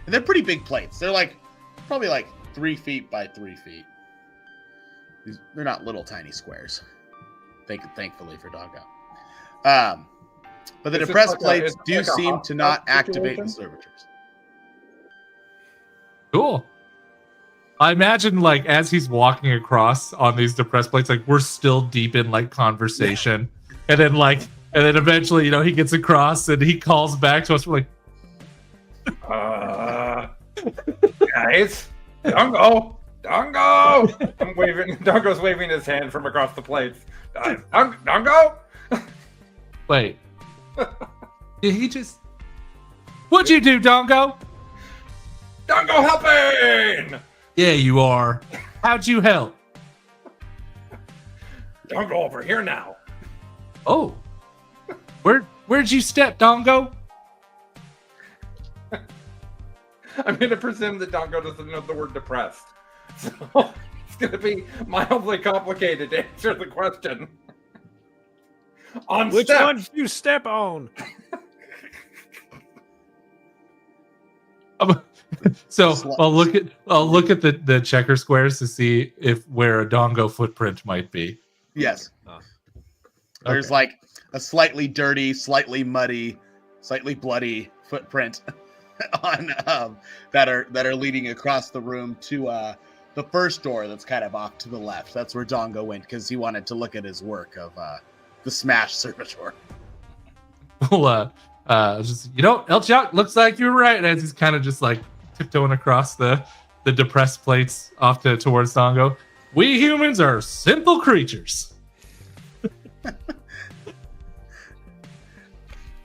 and they're pretty big plates. They're like probably like 3 feet by 3 feet. They're not little tiny squares. Thankfully for Dongo. But the Is it depressed like a- plates is it do like a seem hot to not tub activate the situation? servitors. Cool. I imagine like as he's walking across on these depressed plates, like we're still deep in like conversation, and then eventually, he gets across and he calls back to us. We're like, Guys, Dongo. I'm waving. Dongo's waving his hand from across the plates. Dongo. wait, did he just? What'd you do, Dongo? Dongo helping. Yeah, you are. How'd you help? Dongo over here now. Oh, where'd you step, Dongo? I'm going to presume that Dongo doesn't know the word depressed. So it's going to be mildly complicated to answer the question. On Which step. one did you step on? So I'll look at the checker squares to see where a Dongo footprint might be. Yes. Oh. There's Okay. like a slightly dirty, slightly muddy, slightly bloody footprint on that are leading across the room to the first door that's kind of off to the left. That's where Dongo went because he wanted to look at his work of the smash servitor. we'll just Elchok, looks like you were right. As he's kind of just like tiptoeing across the depressed plates off towards Dongo. We humans are simple creatures.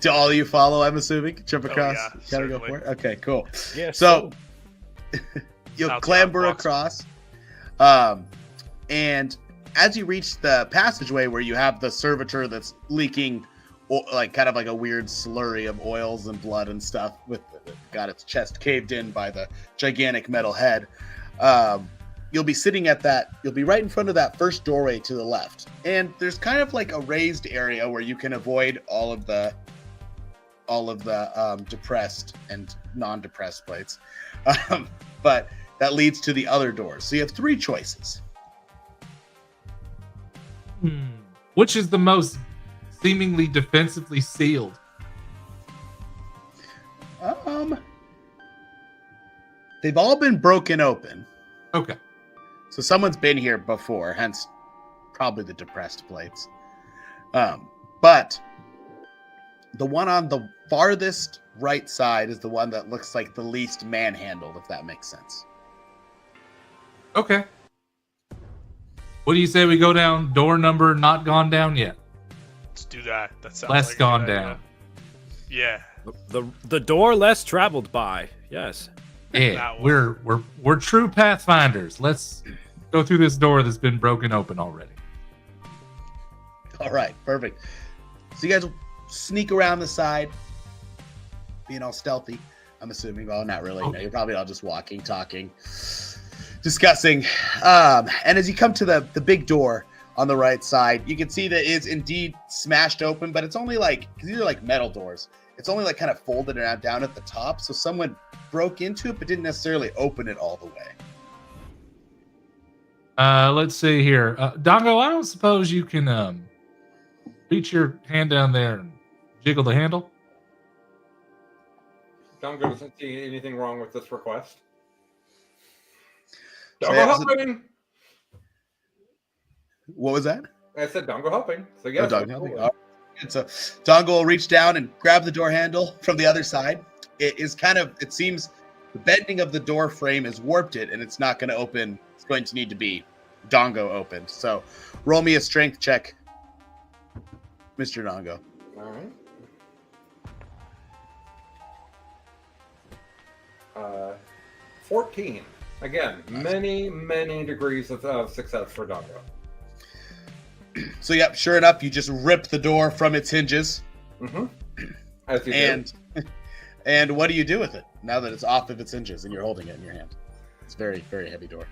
Do all you follow? I'm assuming jump across. yeah, Gotta go certainly. for it. Okay, cool. Yeah. So you'll South clamber South across, and as you reach the passageway where you have the servitor that's leaking, like kind of like a weird slurry of oils and blood and stuff, with got its chest caved in by the gigantic metal head. You'll be sitting at that. You'll be right in front of that first doorway to the left, and there's kind of like a raised area where you can avoid all of the depressed and non-depressed plates. But that leads to the other doors. So you have three choices. Which is the most seemingly defensively sealed? They've all been broken open. Okay. So someone's been here before, hence probably the depressed plates. But the one on the farthest right side is the one that looks like the least manhandled, if that makes sense. Okay. What do you say we go down door number not gone down yet? Let's do that. That sounds Less like a gone good idea. down. Yeah. The door less traveled by. Yes. Yeah, That one. we're true pathfinders. Let's go through this door that's been broken open already. All right, perfect. So you guys will sneak around the side, being all stealthy, I'm assuming. Well, not really. No, you're probably all just walking, talking, discussing. And as you come to the big door on the right side, you can see that it is indeed smashed open, but it's only like, because these are like metal doors, it's only like kind of folded around down at the top. So someone broke into it, but didn't necessarily open it all the way. Let's see here. Dongo, I don't suppose you can reach your hand down there and jiggle the handle? Dongo doesn't see anything wrong with this request. So Dongo yeah, so- helping. What was that? I said Dongo helping. So yes, Dongo helping. All right. And so Dongo will reach down and grab the door handle from the other side. It is kind of, it seems the bending of the door frame has warped it, and it's not going to open. It's going to need to be Dongo opened. So roll me a strength check, Mr. Dongo. All right. 14. Again, many degrees of success for Dongo. So yep, sure enough, you just rip the door from its hinges. Mm-hmm. As you And what do you do with it now that it's off of its hinges and you're holding it in your hand? It's a very, very heavy door.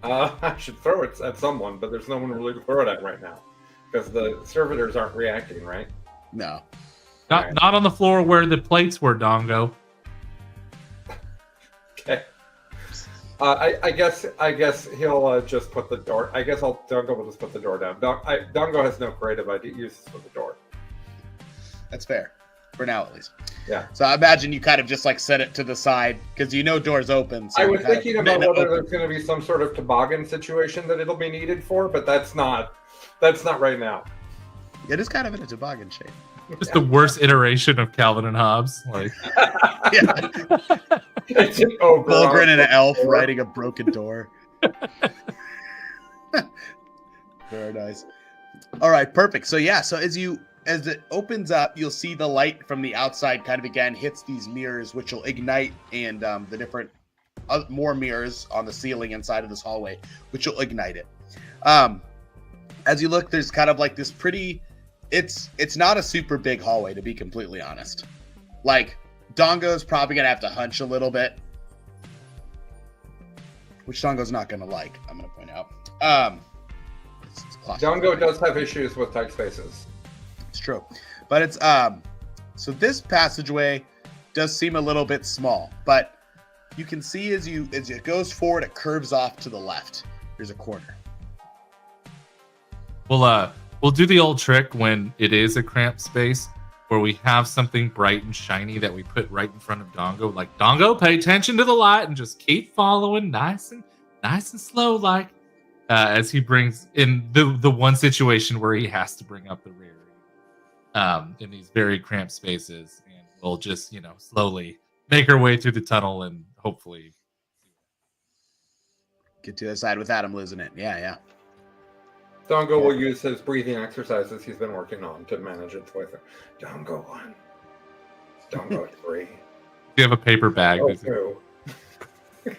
I should throw it at someone, but there's no one really to throw it at right now because the servitors aren't reacting, right? No. Not on the floor where the plates were, Dongo. Okay. I guess he'll just put the door. I guess Dongo will just put the door down. Dongo has no creative uses for the door. That's fair. For now, at least. Yeah. So I imagine you kind of just like set it to the side because you know doors open. So I you was kind of thinking about meant to whether open. there's going to be some sort of toboggan situation that it'll be needed for, but that's not right now. It is kind of in a toboggan shape. Just the worst iteration of Calvin and Hobbes. Like, Yeah. It's an ogre Bulgrin on and an the elf floor. riding a broken door. Very nice. All right, perfect. So yeah, so as it opens up, you'll see the light from the outside kind of again hits these mirrors, which will ignite, and the different more mirrors on the ceiling inside of this hallway, which will ignite it. As you look, there's kind of like this pretty. It's not a super big hallway, to be completely honest. Like Dongo's probably gonna have to hunch a little bit, which Dongo's not gonna like. I'm gonna point out. It's Dongo does have issues with tight spaces. It's true, but it's so this passageway does seem a little bit small, but you can see as it goes forward, it curves off to the left. There's a corner. we'll do the old trick when it is a cramped space where we have something bright and shiny that we put right in front of Dongo. Like, Dongo, pay attention to the light and just keep following nice and slow, like as he brings in the one situation where he has to bring up the rear. in these very cramped spaces, and we'll just slowly make our way through the tunnel and hopefully Get to the side without him losing it. Yeah. Dongo will use his breathing exercises he's been working on to manage its way through. Dongo 1. Dongo 3. you have a paper bag. Dongo 2.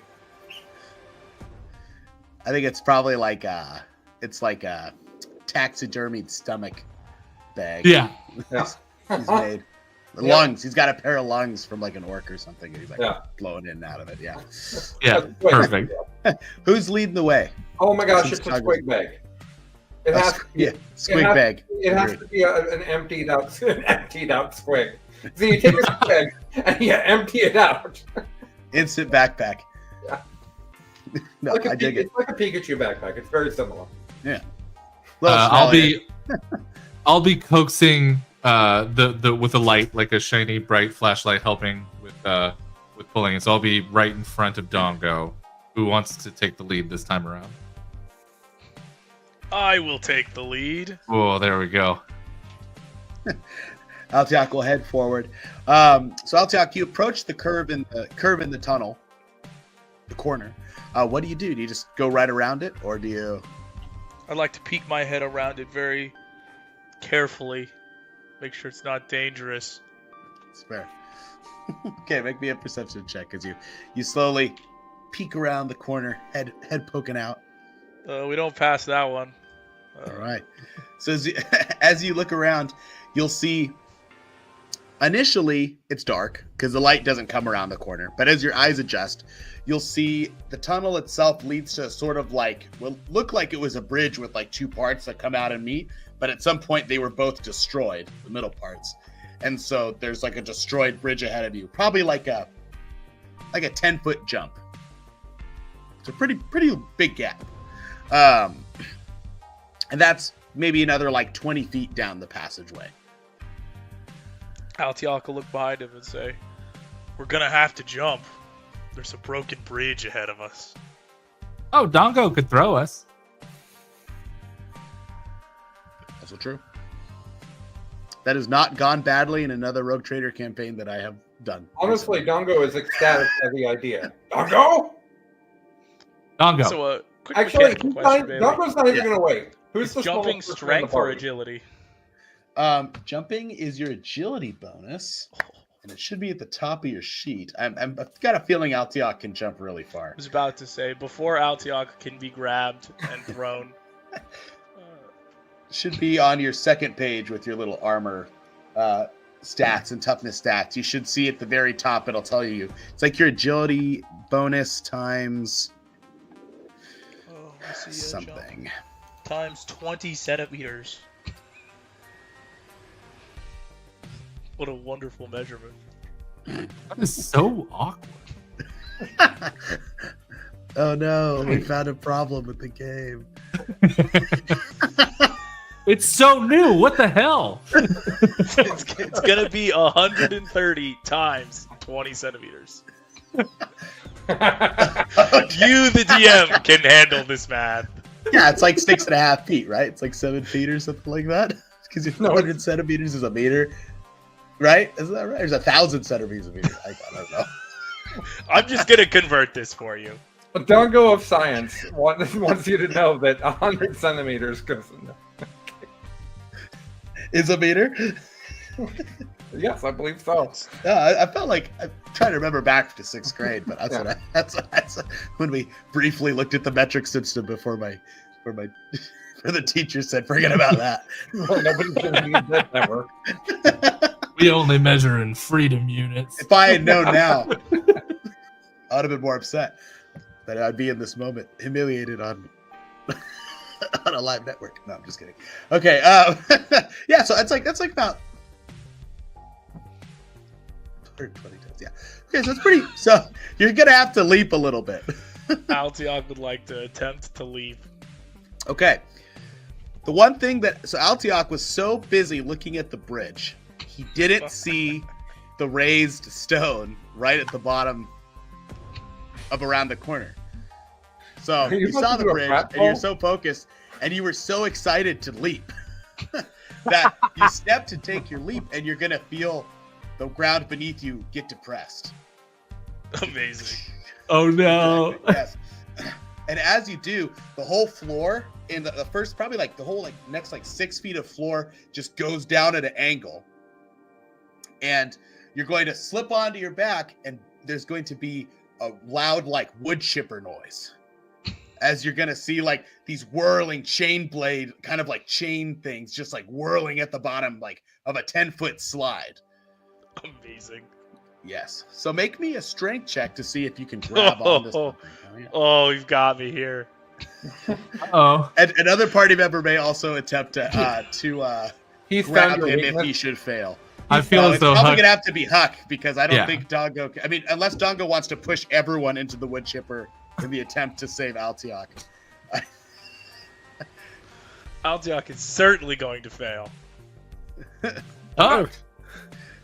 I think it's probably like a taxidermied stomach bag. Yeah. He's made. The lungs. He's got a pair of lungs from like an orc or something. And he's like blowing in and out of it. Yeah. Yeah. Perfect. Who's leading the way? Oh my gosh, it's a squig bag. It has to be, squig bag. It has to be an emptied out squig. So you take a squig and you empty it out. Instant backpack. Yeah. No, I dig it. It's like a Pikachu backpack. It's very similar. Yeah. I'll be coaxing the with a light, like a shiny bright flashlight, helping with pulling it. So I'll be right in front of Dongo, who wants to take the lead this time around. I will take the lead. Oh, there we go. Altiak will head forward. So Altiak, you approach the curve in the tunnel, the corner. What do? Do you just go right around it, or do you? I'd like to peek my head around it very carefully, make sure it's not dangerous. It's fair. Okay, make me a perception check as you slowly peek around the corner, head poking out. We don't pass that one. All right. So as you look around, you'll see. Initially, it's dark because the light doesn't come around the corner. But as your eyes adjust, you'll see the tunnel itself leads to sort of like will look like it was a bridge with like two parts that come out and meet. But at some point, they were both destroyed, the middle parts, and so there's like a destroyed bridge ahead of you, probably like a 10-foot jump. It's a pretty big gap, and that's maybe another like 20 feet down the passageway. Altiak will look behind him and say, "We're gonna have to jump. There's a broken bridge ahead of us." Oh, Dongo could throw us. Also true. That has not gone badly in another Rogue Trader campaign that I have done. Honestly, Dongo is ecstatic by the idea. Dongo? Dongo. So, quick Actually, mechanical question, Bailey. Dongo's not even going to wait. Who's Is the jumping smallest person in the strength or party? agility? Jumping is your agility bonus, and it should be at the top of your sheet. I've got a feeling Altiak can jump really far. I was about to say, before Altiak can be grabbed and thrown. Should be on your second page with your little armor stats and toughness stats. You should see at the very top, it'll tell you. It's like your agility bonus times I see, something. jump. Times 20 centimeters. What a wonderful measurement. That is so awkward. Oh no, we found a problem with the game. It's so new. What the hell? It's gonna be 130 times 20 centimeters. You, the DM, can handle this math. Yeah, it's like 6.5 feet, right? It's like 7 feet or something like that. Because 100 centimeters is a meter, right? Isn't that right? There's 1,000 centimeters a meter. I don't know. I'm just gonna convert this for you. Dongo of Science wants you to know that 100 centimeters goes in. Is a meter? Yes, I believe so. Yeah, I felt like I'm trying to remember back to 6th grade, but that's when we briefly looked at the metric system before the teacher said, "Forget about that." Nobody's gonna use that ever. We only measure in freedom units. If I had known now, I would have been more upset that I'd be in this moment, humiliated on a live network. No, I'm just kidding. Okay, yeah. So that's like about 120 times. Yeah. Okay, so it's pretty. So you're gonna have to leap a little bit. Altiak would like to attempt to leap. Okay. The one thing so Altiak was so busy looking at the bridge, he didn't see the raised stone right at the bottom of around the corner. So you saw the bridge and you're so focused and you were so excited to leap that you step to take your leap, and you're gonna feel the ground beneath you get depressed. Amazing. Oh no. Yes. And as you do, the whole floor in the first, probably like the whole next 6 feet of floor just goes down at an angle. And you're going to slip onto your back, and there's going to be a loud wood chipper noise. As you're gonna see these whirling chain blade, kind of chain things, just whirling at the bottom of a 10-foot slide. Amazing. Yes. So make me a strength check to see if you can grab on this. Oh, you've got me here. Oh. And another party member may also attempt to He's grab found your him if weakness. he should fail. I feel So as it's though probably Huck, gonna have to be Huck, because I don't Yeah. think Dongo. I mean, unless Dongo wants to push everyone into the wood chipper in the attempt to save Altiok. Altiok is certainly going to fail. Huck.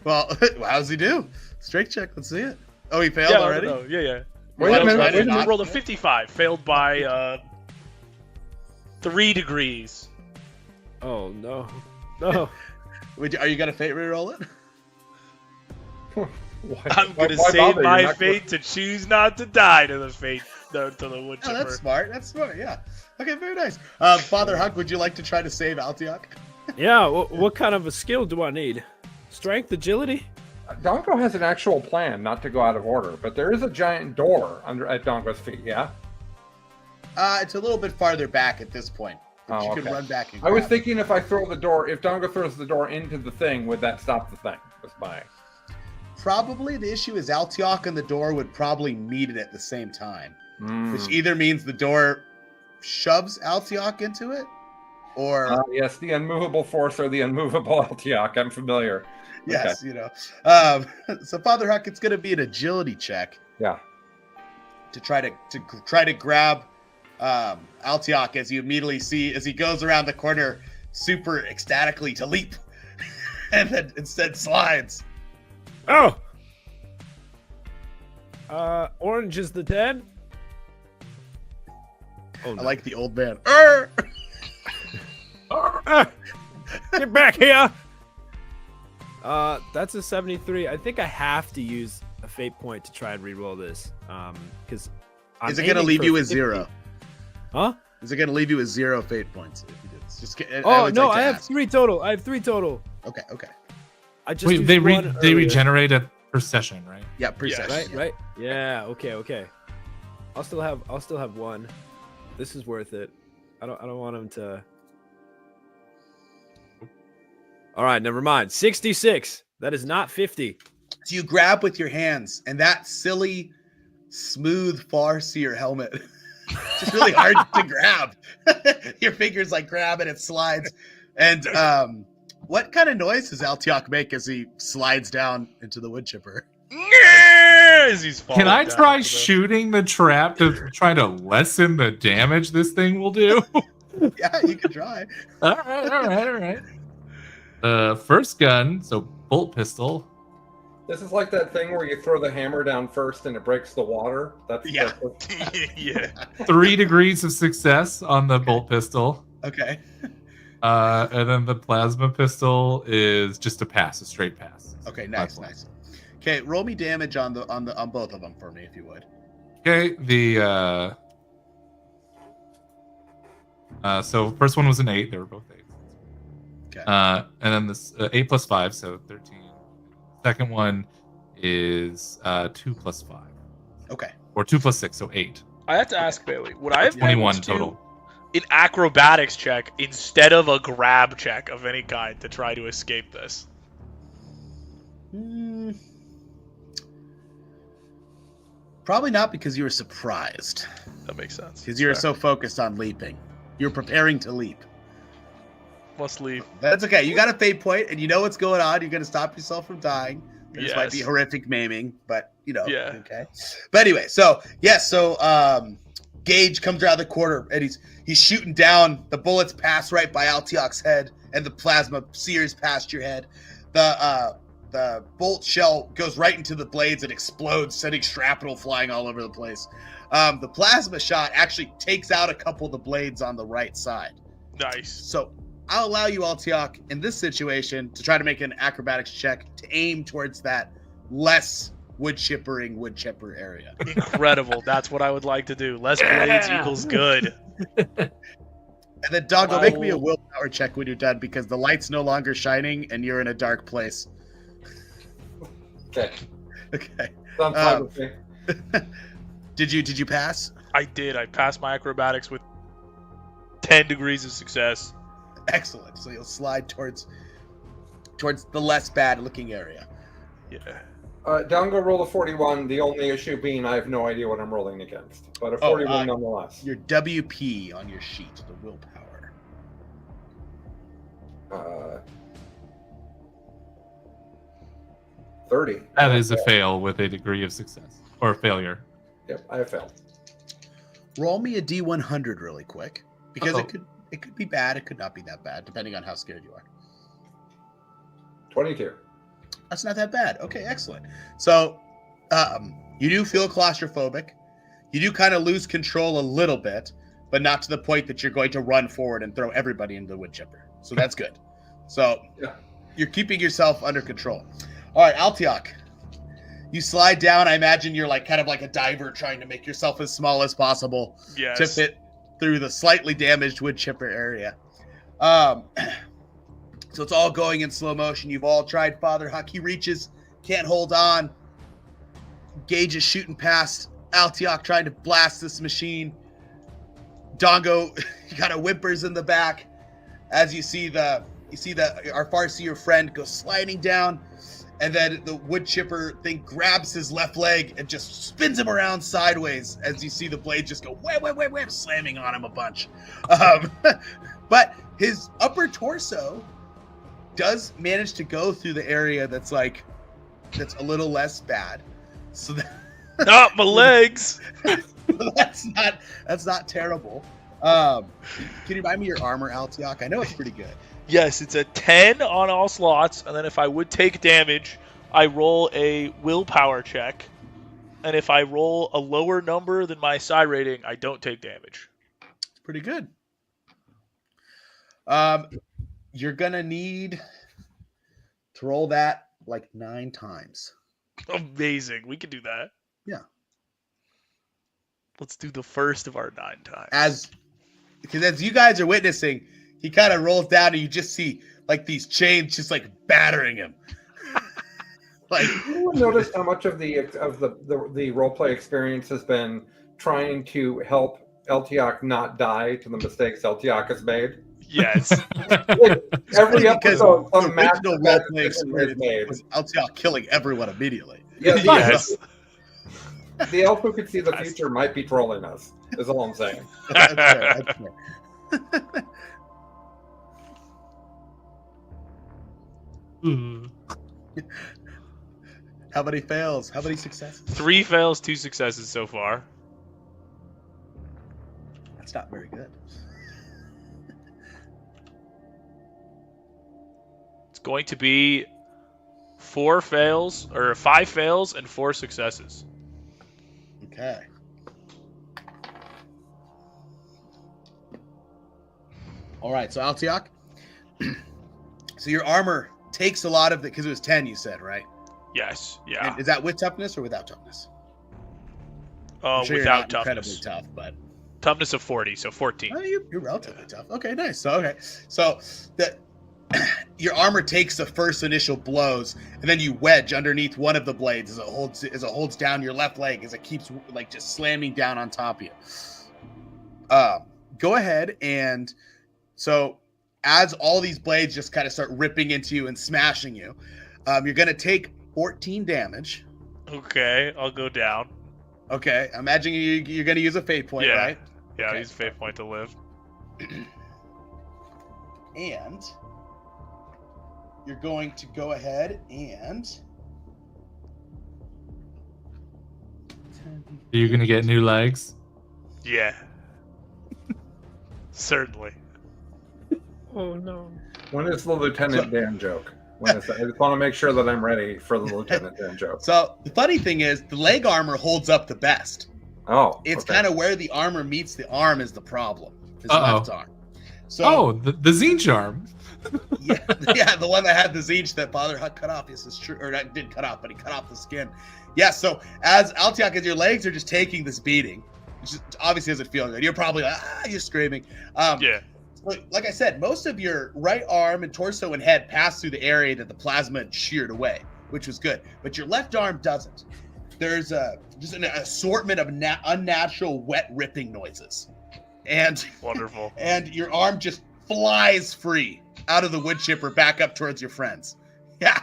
Well, how's he do? Strength check. Let's see it. Oh, he failed Yeah, already. no, yeah. Wait a minute. Why Wait did a not- minute. Rolled a 55, failed by 3 degrees. Oh no, no. Are you gonna fate reroll it? Why- I'm why- gonna why save bother? You're my not fate to choose not to die to the fate to the wood Oh, that's chipper. smart. That's smart. Yeah. Okay, very nice. Father Huck, would you like to try to save Altiok? Yeah. What kind of a skill do I need? Strength, agility? Dongo has an actual plan not to go out of order, but there is a giant door at Dongo's feet. Yeah. It's a little bit farther back at this point. But Oh, you can okay. run back and I was grab it. thinking if Dongo throws the door into the thing, would that stop the thing? Was my Probably the issue is Altiok and the door would probably meet it at the same time, Hmm. which either means the door shoves Altiok into it, or Yes, the unmovable force or the unmovable Altiok. I'm familiar. yes, so Father Huck, it's going to be an agility check Yeah. to try to grab Altiok as you immediately see as he goes around the corner, super ecstatically to leap, and then instead slides. Oh. Orange is the 10. Oh, I no. like the old man. Get back here. That's a 73. I think I have to use a fate point to try and reroll this. Because Is it going to leave you with 0? Huh? Is it going to leave you with 0 fate points if you do this? Oh no, I have 3 total. Okay. I just Wait, used they one they earlier. regenerate per session, right? Yeah, pre-session. Yes. Right. Yeah. Okay. I'll still have one. This is worth it. I don't want him to. All right, never mind. 66. That is not 50. So you grab with your hands, and that silly, smooth Farseer helmet. It's just really hard to grab. Your fingers grab and it slides. And what kind of noise does Altiok make as he slides down into the wood chipper? As he's Can falling I down try to the- shooting the trap to try to lessen the damage this thing will do? Yeah, you can try. all right. First gun, so bolt pistol. This is like that thing where you throw the hammer down first and it breaks the water. That's Yeah. Yeah. 3 degrees of success on the bolt pistol. Okay. And then the plasma pistol is just a pass, a straight pass. Okay, nice. Okay, roll me damage on both of them for me, if you would. Okay, so first one was an 8. They were both 8. Okay. And then this 8 plus 5, so 13. Second one is 2 plus 5, Okay. or 2 plus 6, so 8. I have to ask Bailey, would I have been 21 able to total. do an acrobatics check instead of a grab check of any kind to try to escape this? Probably not, because you were surprised. That makes sense. Because you were Fair. so focused on leaping. You're preparing to leap. Must leave. That's okay. You got a fate point, and you know what's going on. You're going to stop yourself from dying. This might be Yes. horrific maiming, but Yeah. Okay. But anyway, so Gage comes around the corner, and he's shooting down. The bullets pass right by Altiok's head, and the plasma sears past your head. The bolt shell goes right into the blades and explodes, sending shrapnel flying all over the place. The plasma shot actually takes out a couple of the blades on the right side. Nice. So I'll allow you, Altiok, in this situation to try to make an acrobatics check to aim towards that less wood chipper area. Incredible. That's what I would like to do. Less blades equals good. And then, Doggo, make me a willpower check when you're done because the light's no longer shining and you're in a dark place. Okay. Okay. Sounds fine with me. Did you pass? I did. I passed my acrobatics with 10 degrees of success. Excellent. So you'll slide towards the less bad looking area. Yeah. Dongo rolled a 41. The only issue being I have no idea what I'm rolling against, but a 41 nonetheless. Your WP on your sheet, the willpower. 30. That is a fail with a degree of success or failure. Yep, I have failed. Roll me a D100 really quick because Uh-oh. it could be bad, it could not be that bad depending on how scared you are. 22. That's not that bad. Okay, excellent. So, you do feel claustrophobic. You do kind of lose control a little bit, but not to the point that you're going to run forward and throw everybody into the wood chipper. So that's good. So Yeah. you're keeping yourself under control. All right, Altiok. You slide down. I imagine you're like kind of like a diver trying to make yourself as small as possible Yes. to fit through the slightly damaged wood chipper area. So it's all going in slow motion. You've all tried Father Huck. He reaches, can't hold on. Gage is shooting past. Altiok trying to blast this machine. Dongo kind of whimpers in the back as you see our Farseer friend go sliding down, and then the wood chipper thing grabs his left leg and just spins him around sideways as you see the blade just go wham, wham, wham, wham, slamming on him a bunch. But his upper torso does manage to go through the area that's a little less bad. So Not my legs. that's not terrible. Can you remind me your armor, Altiok? I know it's pretty good. Yes, it's a 10 on all slots, and then if I would take damage, I roll a willpower check. And if I roll a lower number than my psi rating, I don't take damage. It's pretty good. You're gonna need to roll that like 9 times. Amazing. We can do that. Yeah. Let's do the first of our 9 times. Because as you guys are witnessing, he kind of rolls down and you just see like these chains just like battering him. Like, Anyone notice how much of the roleplay experience has been trying to help Eltiok not die to the mistakes Eltiok has made? Yes. Every because episode, the some massive original bad roleplay decision is experience made. was Altiok killing everyone immediately. Yeah, Yes. the elf who could see the future might be trolling us. Is all I'm saying. That's fair, that's fair. How many fails? How many successes? 3 fails, 2 successes so far. That's not very good. It's going to be 5 fails and 4 successes. Okay. All right, so Altiok. So your armor takes a lot of the, because it was 10, you said, right? Yes. Yeah. And is that with toughness or without toughness? I'm sure you're Without not incredibly toughness. tough, but Toughness of 40, so 14. oh, you're relatively tough. Okay, nice. So your armor takes the first initial blows, and then you wedge underneath one of the blades as it holds down your left leg as it keeps like just slamming down on top of you. Go ahead and so as all these blades just kind of start ripping into you and smashing you, you're gonna take 14 damage. Okay, I'll go down. Okay, imagine you're gonna use a fate point, Yeah. right? Yeah, Okay. use fate point to live. And you're going to go ahead and Are you gonna get new legs? Yeah. Certainly. Oh no. When is the Lieutenant Dan joke? When is that? I just want to make sure that I'm ready for the Lieutenant Dan joke. So the funny thing is the leg armor holds up the best. Oh, It's okay. kind of where the armor meets the arm is the problem. His Uh-oh. left arm. So Oh, the Zine charm. yeah, yeah, the one that had the Zeech that Father Huck cut off. This is true, or not, didn't cut off, but he cut off the skin. Yeah. So as Altiok, as your legs are just taking this beating, which is, obviously doesn't feel good. You're probably like, you're screaming. Yeah. Like I said, most of your right arm and torso and head passed through the area that the plasma had sheared away, which was good. But your left arm doesn't. There's just an assortment of unnatural wet ripping noises, and Wonderful. and your arm just flies free out of the wood chipper back up towards your friends. Yeah,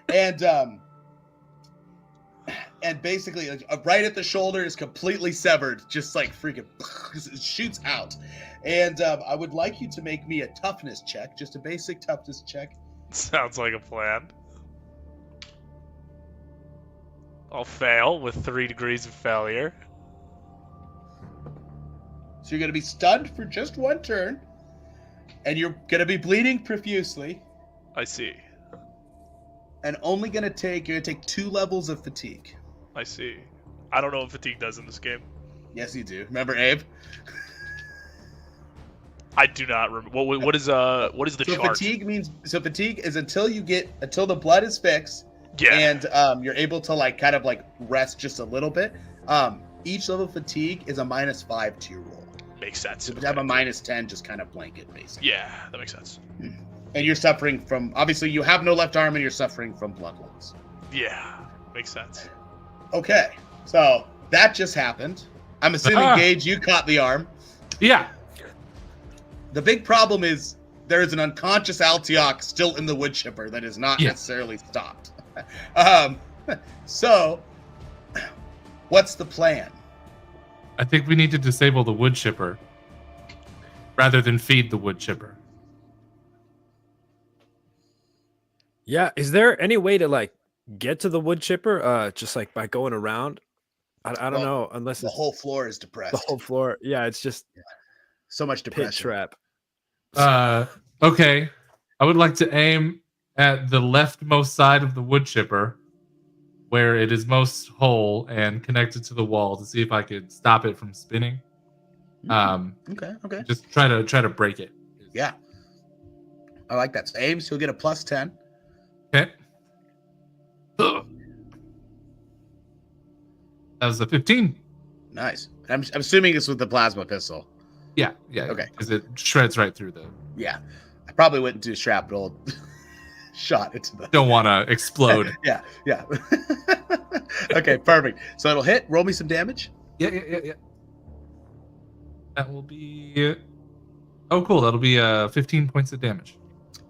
and basically like, right at the shoulder is completely severed, just like freaking it shoots out. And I would like you to make me a toughness check, just a basic toughness check. Sounds like a plan. I'll fail with 3 degrees of failure. So you're going to be stunned for just one turn, and you're going to be bleeding profusely, I see. and only going to take 2 levels of fatigue. I see. I don't know what fatigue does in this game. Yes, you do. Remember, Abe? I do not remember. What is the So chart? fatigue is until the blood is fixed, Yeah. and you're able to like kind of like rest just a little bit. Each level of fatigue is a -5 to your roll. Makes sense. So if you have a -10, just kind of blanket basically. Yeah, that makes sense. And you're suffering from, obviously you have no left arm and you're suffering from blood loss. Yeah, makes sense. Okay, so that just happened. I'm assuming Gage, you caught the arm. Yeah. The big problem is there is an unconscious Altiok still in the wood chipper that is not necessarily stopped. So, what's the plan? I think we need to disable the wood chipper rather than feed the wood chipper. Yeah, is there any way to like get to the wood chipper? Just like by going around? I don't know, unless The it's whole floor is depressed. the whole floor. Yeah, it's just So much pit depression. trap. Okay. I would like to aim at the leftmost side of the wood chipper, where it is most whole and connected to the wall, to see if I could stop it from spinning. Okay. Just try to break it. Yeah. I like that. So Ames, he'll get a +10. Okay. Ugh. That was a 15. Nice. I'm assuming it's with the plasma pistol. Yeah. Okay. Because it shreds right through the. Yeah. I probably wouldn't do shrapnel shot into the. Don't want to explode. Yeah. Okay, perfect. So it'll hit. Roll me some damage. Yeah. That will be. Oh, cool. That'll be 15 points of damage.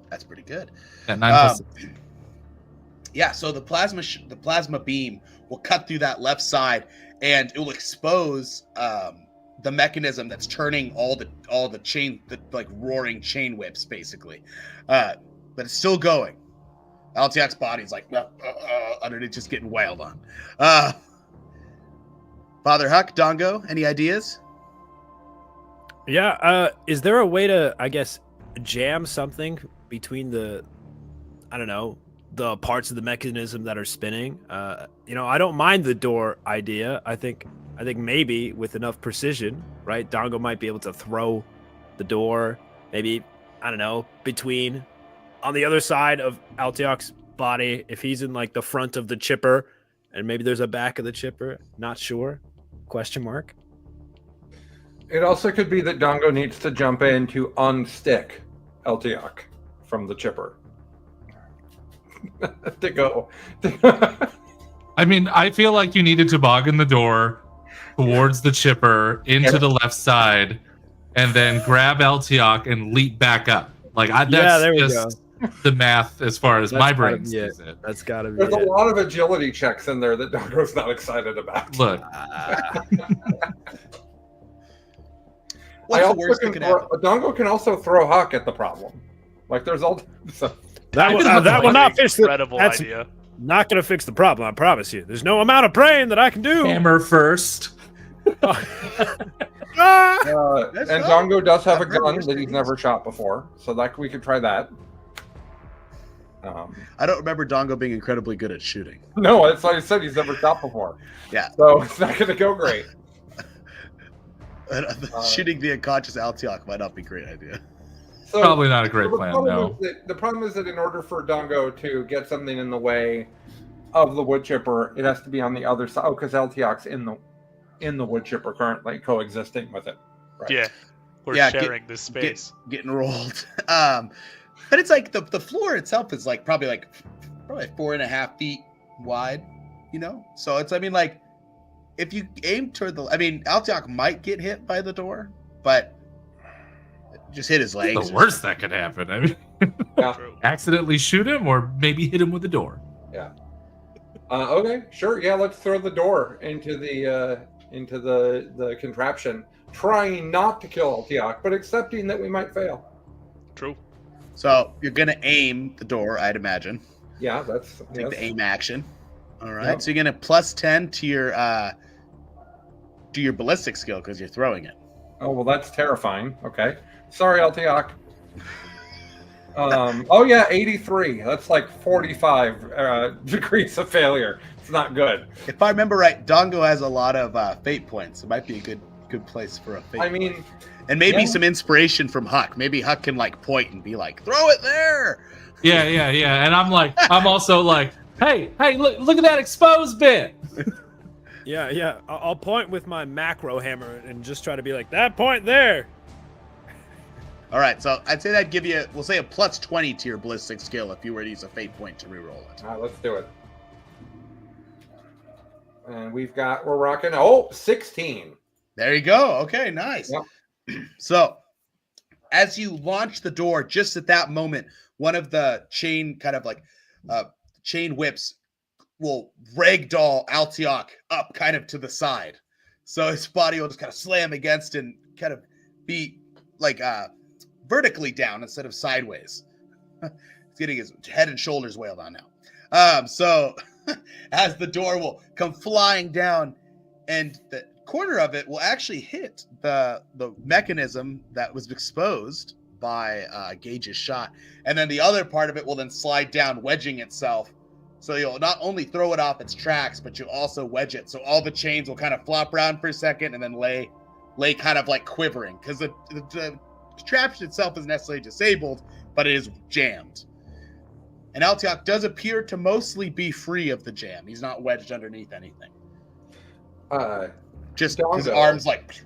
That's pretty good. At 9 plus. Yeah. So the plasma beam will cut through that left side, and it will expose the mechanism that's turning all the chain, the like roaring chain whips, basically. But it's still going. Altiak's body's like underneath, just getting wailed on. Father Huck, Dongo, any ideas? Yeah, is there a way to, I guess, jam something between the parts of the mechanism that are spinning? I don't mind the door idea. I think maybe with enough precision, right? Dongo might be able to throw the door, maybe, between on the other side of Altiok's body, if he's in like the front of the chipper, and maybe there's a back of the chipper. Not sure. ? It also could be that Dongo needs to jump in to unstick Altiok from the chipper. to go. I mean, I feel like you need to toboggan the door towards the chipper into the left side, and then grab Altiok and leap back up. Like that's there we just the math as far as my brain sees it. That's gotta be There's a it. lot of agility checks in there that Dongo's not excited about. Look, What's the worst that could happen? Dongo can also throw Huck at the problem. Like there's all. So, That will not fix the. Incredible That's idea. not going to fix the problem. I promise you. There's no amount of praying that I can do. hammer first. Ah! and Dongo does have a I've heard gun worse that he's things. never shot before, so that we could try that. I don't remember Dongo being incredibly good at shooting. No, that's why I said he's never shot before. Yeah. So it's not going to go great. Shooting the unconscious Altiok might not be a great idea. So, Probably not a great the plan, problem no. is the problem is that in order for Dongo to get something in the way of the wood chipper, it has to be on the other side. Oh, because Altiok's in the wood chipper currently, coexisting with it. Right. Yeah, we're Yeah, sharing this space. getting rolled. But it's like the floor itself is like probably 4.5 feet wide, you know? So it's, I mean, like, if you aim toward Altiok might get hit by the door, but just hit his legs. The worst that could happen. I mean, Yeah. True. accidentally shoot him or maybe hit him with the door. Okay, sure. Yeah, let's throw the door into the contraption, trying not to kill Altiok, but accepting that we might fail. True. So you're gonna aim the door, I'd imagine. Yeah, that's Take the aim action. All right. Yep. So you're gonna plus 10 to your ballistic skill because you're throwing it. Oh well, that's terrifying. Okay, sorry, Altiok. Oh yeah, 83. That's like 45 degrees of failure. It's not good. If I remember right, Dongo has a lot of fate points. It might be a good place for a fate. I mean, point. And maybe yeah. some inspiration from Huck. Maybe Huck can like point and be like, "Throw it there." Yeah. And I'm also like, hey, look at that exposed bit. Yeah. I'll point with my macro hammer and just try to be like, that point there. All right. So I'd say that'd give you, we'll say, a plus 20 to your ballistic skill if you were to use a fate point to reroll it. all right, let's do it. And we're rocking 16. There you go. Okay, nice. Yep. So, as you launch the door, just at that moment, one of the chain chain whips will ragdoll Altiok up kind of to the side. So his body will just kind of slam against and kind of be like vertically down instead of sideways. He's getting his head and shoulders wailed on now. So as the door will come flying down, and the corner of it will actually hit the mechanism that was exposed by Gage's shot, and then the other part of it will then slide down, wedging itself. So you'll not only throw it off its tracks, but you'll also wedge it. So all the chains will kind of flop around for a second and then lay kind of like quivering, because the contraption itself isn't necessarily disabled, but it is jammed. And Altiok does appear to mostly be free of the jam. He's not wedged underneath anything. Just his Dongo. arms like.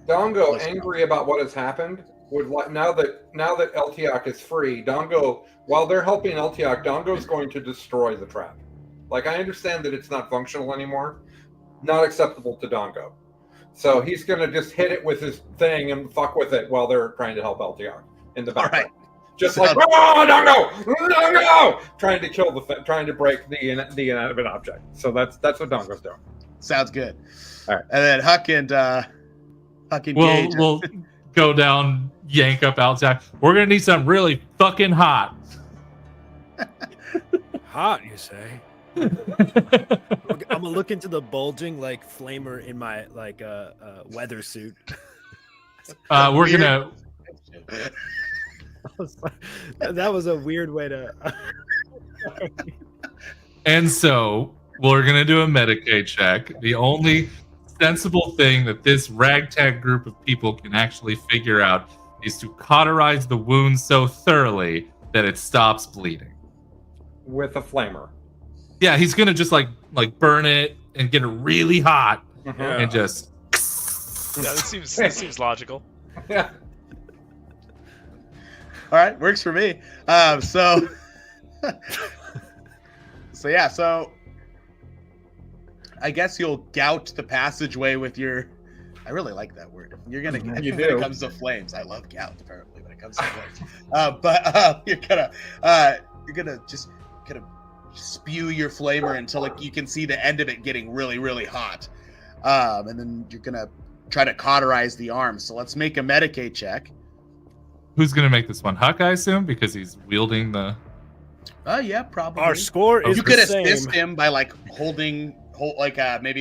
Dongo, angry about what has happened, would like now that Altiok is free, Dongo, while they're helping Altiok, Dongo's going to destroy the trap. Like, I understand that it's not functional anymore, not acceptable to Dongo. So he's going to just hit it with his thing and fuck with it while they're trying to help Altiok in the background. Right. Just like, oh, Dongo, trying to kill trying to break the inanimate object. So that's what Dongo's doing. Sounds good. All right. And then Huck and Gage. We'll go down, yank up Altiok. We're gonna need something really fucking hot. Hot, you say? I'm gonna look into the bulging like flamer in my weather suit. We're gonna. That was a weird way to. And so we're gonna do a Medicaid check. The only sensible thing that this ragtag group of people can actually figure out is to cauterize the wound so thoroughly that it stops bleeding. With a flamer. Yeah, he's gonna just like burn it and get it really hot Mhm. and just. Yeah, that seems logical. Yeah. All right, works for me. So I guess you'll gout the passageway with your. I really like that word. You're gonna get You when do. it comes to flames. I love gout apparently when it comes to flames. But you're gonna just kind of spew your flamer until you can see the end of it getting really, really hot, and then you're gonna try to cauterize the arm. So let's make a Medicaid check. Who's gonna make this one? Huck, I assume, because he's wielding the. Yeah, probably. Our score is You could the same. assist him by maybe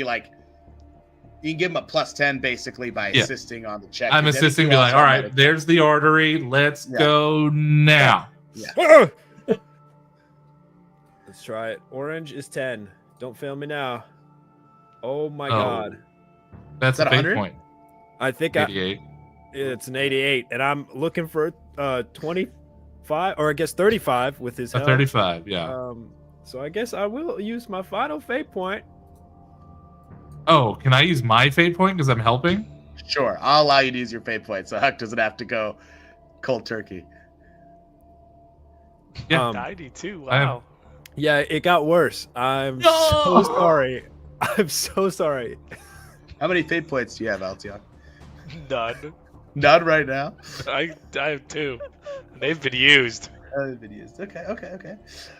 you can give him a plus 10 basically by Yeah. assisting on the check. I'm Then if assisting, you be like, also all right, medic- there's the artery. Let's Yeah. go now. Let's try it. Orange is 10. Don't fail me now. Oh my god. That's Is that a big 100? point. I think 88. It's an 88, and I'm looking for 25, or I guess 35 with his A help. 35, yeah. So I guess I will use my final fate point. Oh, can I use my fate point because I'm helping? Sure, I'll allow you to use your fate point, so Huck doesn't have to go cold turkey. Yeah. 92. I have- Wow. Yeah, it got worse. I'm No! so sorry. I'm so sorry. How many fate points do you have, Altiok? None. None right now. I have 2. They've been used. Been used. Okay.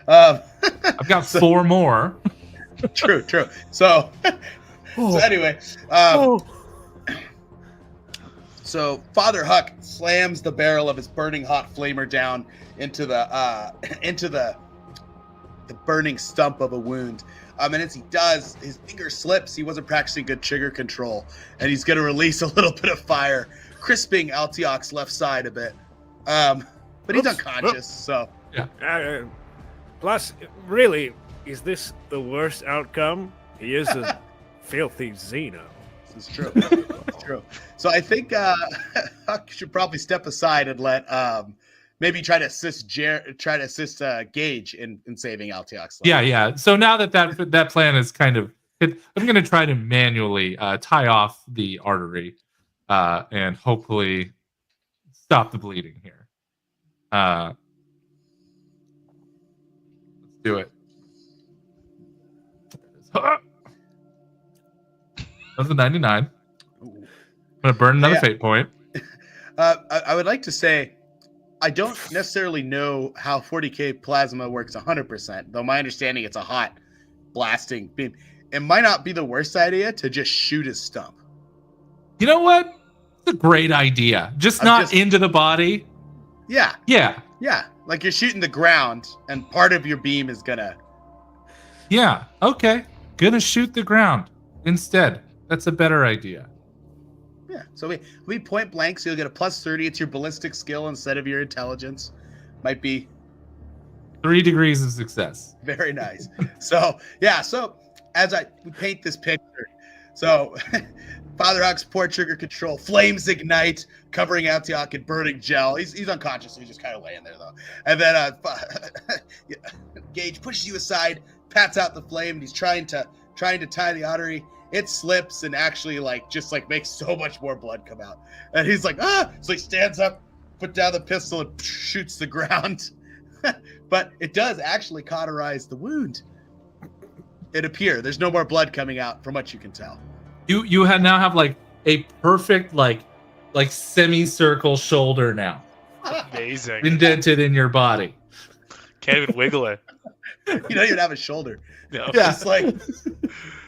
I've got 4 more. True. So anyway, so Father Huck slams the barrel of his burning hot flamer down into the burning stump of a wound. And as he does, his finger slips. He wasn't practicing good trigger control, and he's going to release a little bit of fire, crisping Altiok's left side a bit. But he's Oops. unconscious, so Plus, really, is this the worst outcome? He is a filthy Xeno. this is true. It's true. So I think Huck should probably step aside and let maybe try to assist Gage in saving Altiok's life. Yeah. So now that plan is kind of hit, I'm going to try to manually tie off the artery and hopefully stop the bleeding here. Let's do it. That's a 99. I'm going to burn another Yeah. fate point. I would like to say I don't necessarily know how 40K plasma works 100%, though my understanding it's a hot blasting beam. It might not be the worst idea to just shoot his stump. You know what? It's a great idea. Just not into the body. Yeah. Yeah. Like you're shooting the ground, and part of your beam is gonna. Yeah. Okay. Gonna shoot the ground instead. That's a better idea. Yeah. So we point blank, so you'll get a plus 30. It's your ballistic skill instead of your intelligence. Might be 3 degrees of success. very nice. So as we paint this picture, so Father Huck's poor trigger control, flames ignite, covering Altiok in burning gel. He's unconscious, so he's just kind of laying there though. And then Gage pushes you aside, pats out the flame, and he's trying to tie the artery. It slips and actually just makes so much more blood come out. And he's like, ah! So he stands up, put down the pistol, and shoots the ground. But it does actually cauterize the wound. It appears there's no more blood coming out from what you can tell. You now have a perfect semicircle shoulder now, Amazing. indented in your body. Can't even wiggle it. You don't even have a shoulder. No. Yeah.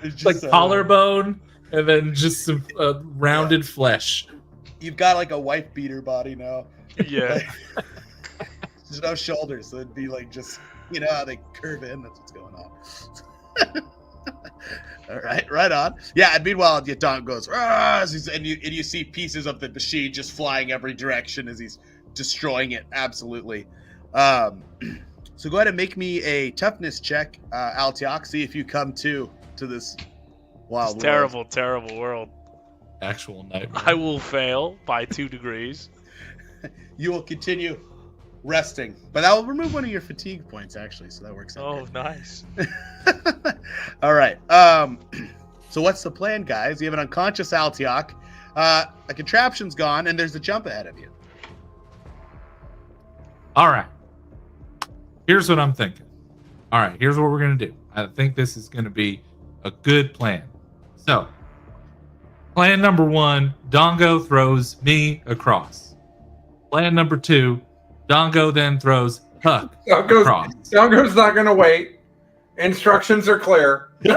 It's just Collarbone and then just some rounded flesh. You've got a wife beater body now. Yeah. There's no shoulders, so it'd be just how they curve in. That's what's going on. All right on. Yeah, and meanwhile, the Don goes, and you see pieces of the machine just flying every direction as he's destroying it. Absolutely. So go ahead and make me a toughness check, Altiok. See if you come to this wild It's world. terrible world. Actual nightmare. I will fail by 2 degrees. You will continue resting, but that will remove one of your fatigue points, actually, so that works out. Oh, nice. All right. So what's the plan, guys? You have an unconscious Altiok. A contraption's gone, and there's a jump ahead of you. All right. Here's what I'm thinking. All right, here's what we're going to do. I think this is going to be a good plan. So, plan number 1, Dongo throws me across. Plan number 2, Dongo then throws Huck across. Dongo's not going to wait. Instructions are clear. Hey,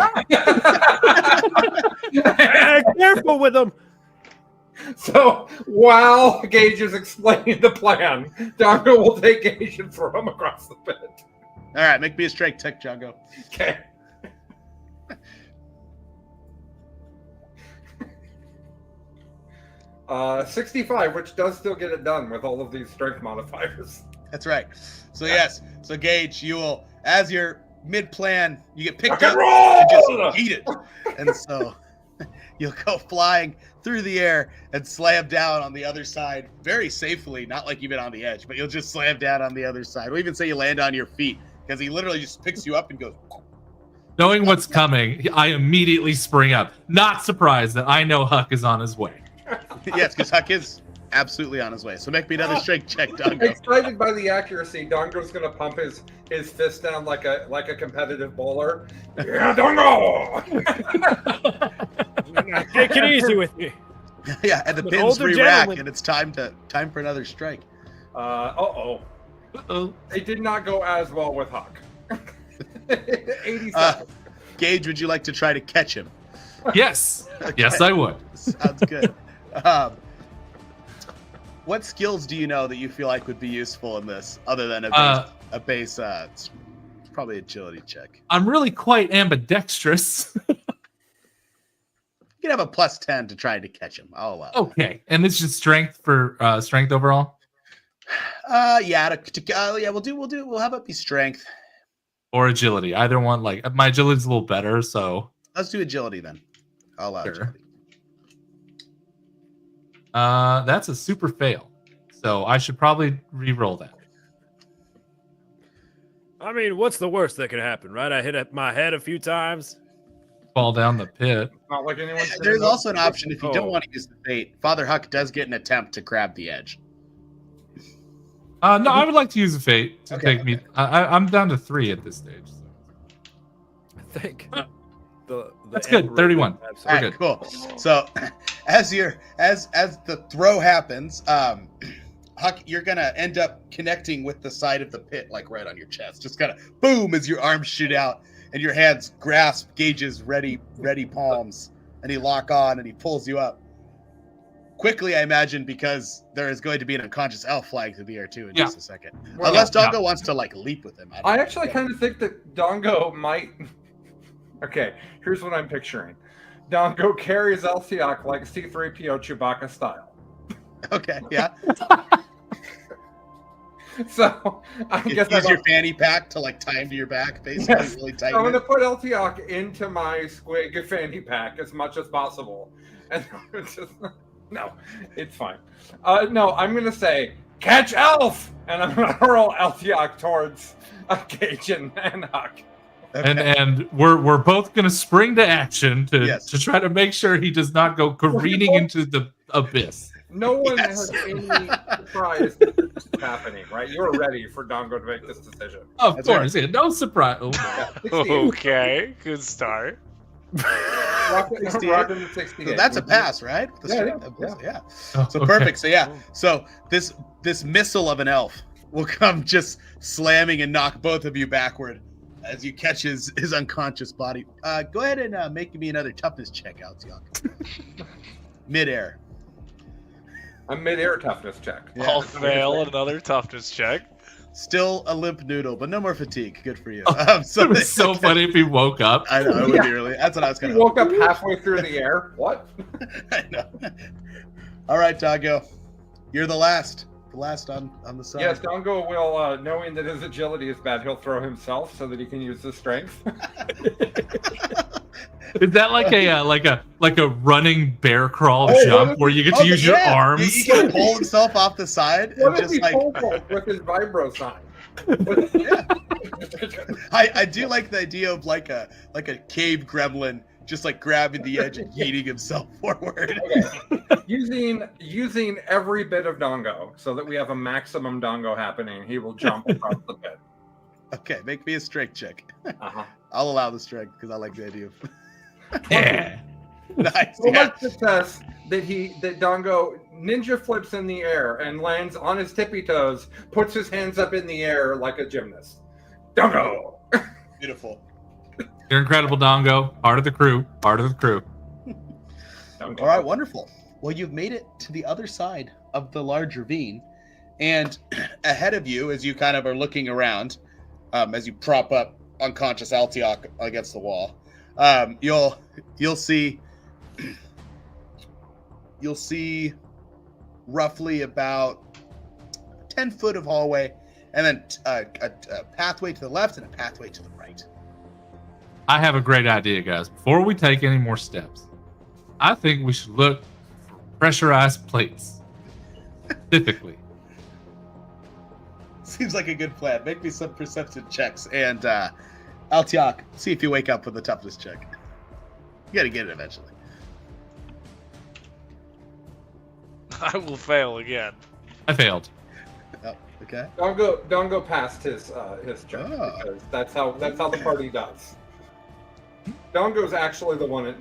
careful with him. So while Gage is explaining the plan, Dongo will take Gage and throw him across the pit. All right, make me a strength check, Django. Okay. Uh, 65, which does still get it done with all of these strength modifiers. That's right. So yes, so Gage, you will, as your mid-plan, you get picked Rock up and roll! and just eat it. And so you'll go flying through the air and slam down on the other side very safely, not like you've been on the edge, but you'll just slam down on the other side. We'll even say you land on your feet because he literally just picks you up and goes. Knowing what's coming, I immediately spring up. Not surprised that I know Huck is on his way. Yes, because Huck is absolutely on his way. So make me another strength check, Dongo. Excited by the accuracy, Dongo's gonna pump his fist down like a competitive bowler. Yeah, Dongo! Take it easy with me. Yeah, and the An pins older re-rack, gentleman. and it's time for another strike. Uh-oh. Uh-oh. It did not go as well with Huck. 87. Gage, would you like to try to catch him? Yes. Yes, I would. Sounds good. What skills do you know that you feel like would be useful in this, other than a base it's probably agility check? I'm really quite ambidextrous. You can have a +10 to try to catch him. I'll allow. Okay. And it's just strength for strength overall? Yeah. We'll have it be strength. Or agility. Either one. Like my agility's a little better, so Let's do agility then. I'll allow Sure. agility. that's a super fail. So I should probably re-roll that. I mean, what's the worst that could happen, right? I hit my head a few times. Fall down the pit. Not like anyone's gonna There's know. also an option if you don't Oh. want to use the bait. Father Huck does get an attempt to grab the edge. No, I would like to use a fate to Okay, take me. I'm down to 3 at this stage. So. I think. That's good, end 31. rate- All absolutely. right, cool. So, as the throw happens, Huck, you're gonna end up connecting with the side of the pit, like right on your chest. Just kind of boom as your arms shoot out and your hands grasp Gage's ready palms, and he lock on and he pulls you up quickly. I imagine because there is going to be an unconscious elf flying through the air too in Yeah. just a second, Well, unless yeah. Dongo wants to like leap with him. I actually kind of think that Dongo might. Okay, here's what I'm picturing. Dongo carries Elsiak like C-3PO Chewbacca style. Okay, yeah. So I guess Use I'm your fanny pack to like tie him to your back, basically, Yes. really I'm tight. going to put Eltiak into my squig fanny pack as much as possible. And it's just, no, it's fine. No, I'm going to say, catch Elf! And I'm going to hurl Eltiak towards Gage and Huck. And we're both gonna spring to action Yes. to try to make sure he does not go careening into the abyss. No one Yes. has any surprise that this is happening, right? You're ready for Dongo to make this decision. Of That's course, yeah, no surprise. Oh, Yeah, 68. Okay, good start. Rocking 68. the 68. So that's a pass, right? The Yeah, strength- yeah. So okay. perfect. So yeah. So this missile of an elf will come just slamming and knock both of you backward as you catch his unconscious body. Go ahead and make me another toughness check, Eltiak. Midair. A mid-air toughness check. Yeah. I'll fail another toughness check. Still a limp noodle, but no more fatigue. Good for you. It was so funny if he woke up. I know it would be really. That's what I was He gonna. woke up halfway through the air. What? I know. All right, Dongo, you're the last on the side. Yes, Dongo will, knowing that his agility is bad, he'll throw himself so that he can use his strength. Is that like a running bear crawl Oh, what jump if- where you get to use your yeah. arms? He can pull himself off the side What and if just he like. pole vault with his vibro sign? I do like the idea of like a cave gremlin just like grabbing the edge and yeeting himself forward. using every bit of Dongo so that we have a maximum Dongo happening, he will jump across the pit. Okay, make me a strength check. Uh-huh. I'll allow the strength because I like the idea of Yeah. nice. So Yeah. much success that Dongo ninja flips in the air and lands on his tippy toes, puts his hands up in the air like a gymnast. Dongo! Beautiful. You're incredible, Dongo. Part of the crew. Part of the crew. Dongo. All right, wonderful. Well, you've made it to the other side of the large ravine, and ahead of you, as you kind of are looking around, as you prop up unconscious Altiok against the wall, you'll see roughly about 10 foot of hallway, and then a pathway to the left and a pathway to the right. I have a great idea, guys. Before we take any more steps, I think we should look for pressurized plates. Specifically. Seems like a good plan. Make me some perception checks, and Altiok, see if you wake up with a toughness check. You gotta get it eventually. I will fail again. I failed. Oh, okay. Don't go past his check Oh. because that's how the party does. Dongo's actually the one in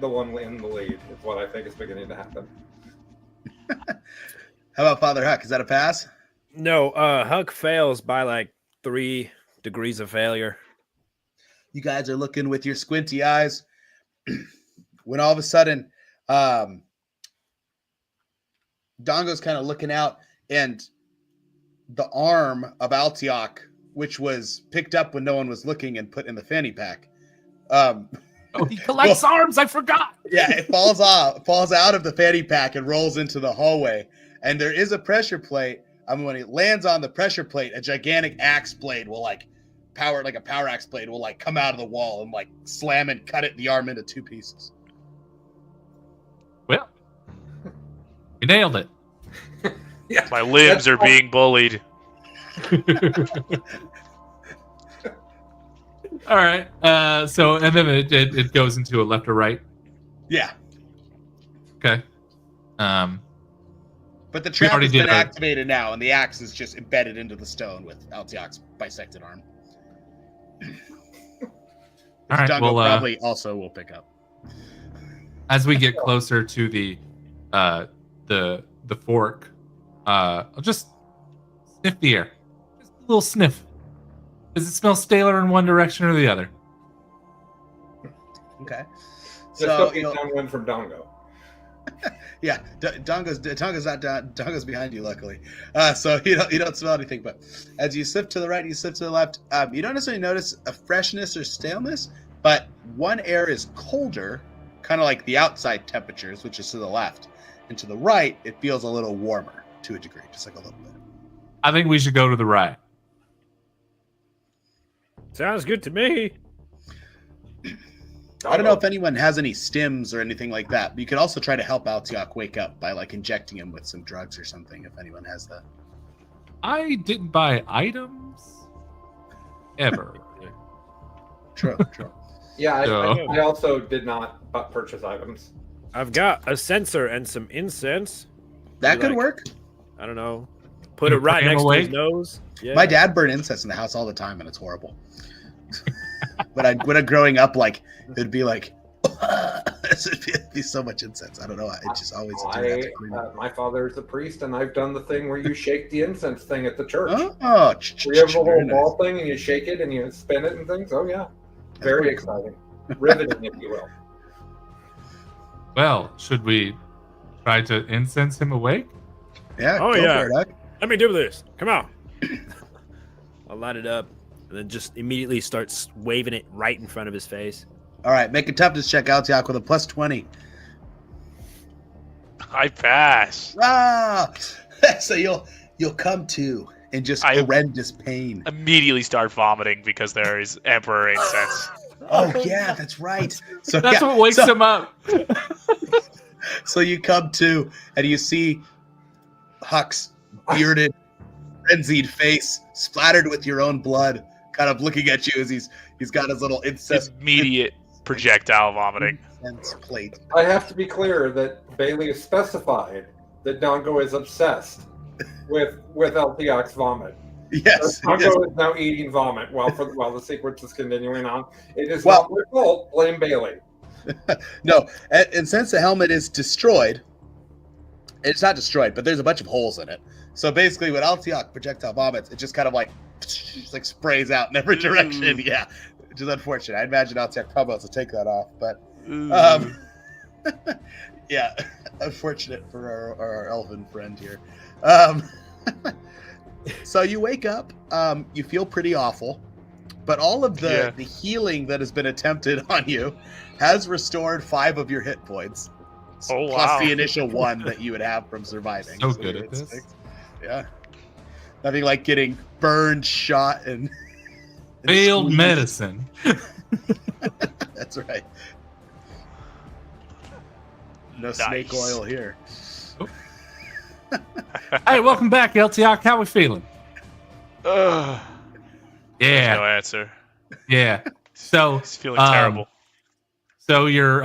the lead. Is what I think is beginning to happen. How about Father Huck? Is that a pass? No, Huck fails by like 3 degrees of failure. You guys are looking with your squinty eyes when all of a sudden Dongo's kind of looking out, and the arm of Altiok, which was picked up when no one was looking and put in the fanny pack, Oh, he collects arms. I forgot. yeah, it falls out of the fanny pack and rolls into the hallway. And there is a pressure plate. When it lands on the pressure plate, a gigantic axe blade will a power axe blade will come out of the wall and slam and cut the arm into 2 pieces. Well, we nailed it. Yeah, My limbs are being bullied. All right. So, and then it goes into a left or right. Yeah. Okay. But the trap already has been did our- activated now, and the axe is just embedded into the stone with Altiok's bisected arm. All right. Dongo Well, probably also will pick up. as we get closer to the fork, I'll just sniff the air. Just a little sniff. Does it smell staler in one direction or the other? Okay. Just So don't get downwind from Dongo. yeah, Dongo's not down. Dongo's behind you, luckily. So you don't smell anything. But as you sniff to the right, and you sniff to the left. You don't necessarily notice a freshness or staleness, but one air is colder, kind of like the outside temperatures, which is to the left, and to the right, it feels a little warmer to a degree, just like a little bit. I think we should go to the right. Sounds good to me. I don't know if anyone has any stims or anything like that, but you could also try to help Altiok wake up by injecting him with some drugs or something, if anyone has that. I didn't buy items ever. True, true. Yeah, So- I also did not purchase items. I've got a sensor and some incense. That You could like- work. I don't know. Put You it right pray him next to his awake? nose. Yeah. My dad burned incense in the house all the time, and it's horrible. when I growing up, it'd be it'd be so much incense. I don't know. It just always My father's a priest, and I've done the thing where you shake the incense thing at the church. Oh, We have a very little nice. ball thing, and you shake it, and you spin it and things. Oh yeah, very pretty cool. exciting, riveting, if you will. Well, should we try to incense him awake? Yeah. Oh, go yeah. for it, Huck. Let me do this. Come on. I'll light it up and then just immediately starts waving it right in front of his face. All right, make a toughness check, Altiok, with a +20. I pass. Ah, so you'll come to in just I- horrendous pain. Immediately start vomiting because there is Emperor incense. Oh yeah, that's right. So That's yeah, what wakes so- him up. So you come to and you see Huck's bearded, frenzied face splattered with your own blood, kind of looking at you as he's got his little incense Immediate projectile vomiting. plate. I have to be clear that Bailey has specified that Dongo is obsessed with Altiok's vomit. Yes. Dongo yes. is now eating vomit while the sequence is continuing on. It is Well- not my fault. Blame Bailey. No, and since the helmet is destroyed, it's not destroyed, but there's a bunch of holes in it. So basically, when Altiok projectile vomits, it just kind of just sprays out in every direction. Yeah, which is unfortunate. I imagine Altiok probably wants to take that off, but yeah, unfortunate for our elven friend here. So you wake up, you feel pretty awful, but all of the healing that has been attempted on you has restored 5 of your hit points. Oh, Plus wow. the initial 1 that you would have from surviving. So good you're at this. 6. Yeah. Nothing like getting burned, shot, and Failed squeezed. medicine. That's right. No snake Nice. oil here. Hey, welcome back, LTOC. How we feeling? Ugh. There's Yeah, no answer. yeah. So, He's feeling terrible. So you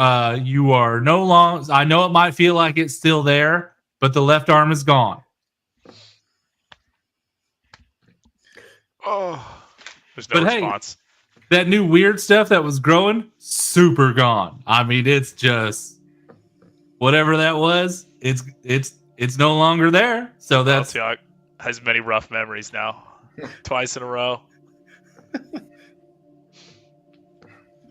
are no longer. I know it might feel like it's still there, but the left arm is gone. Oh, there's no But hey, response. That new weird stuff that was growing, super gone. I mean, it's just whatever that was. It's no longer there. So that's Altiok has many rough memories now. Twice in a row.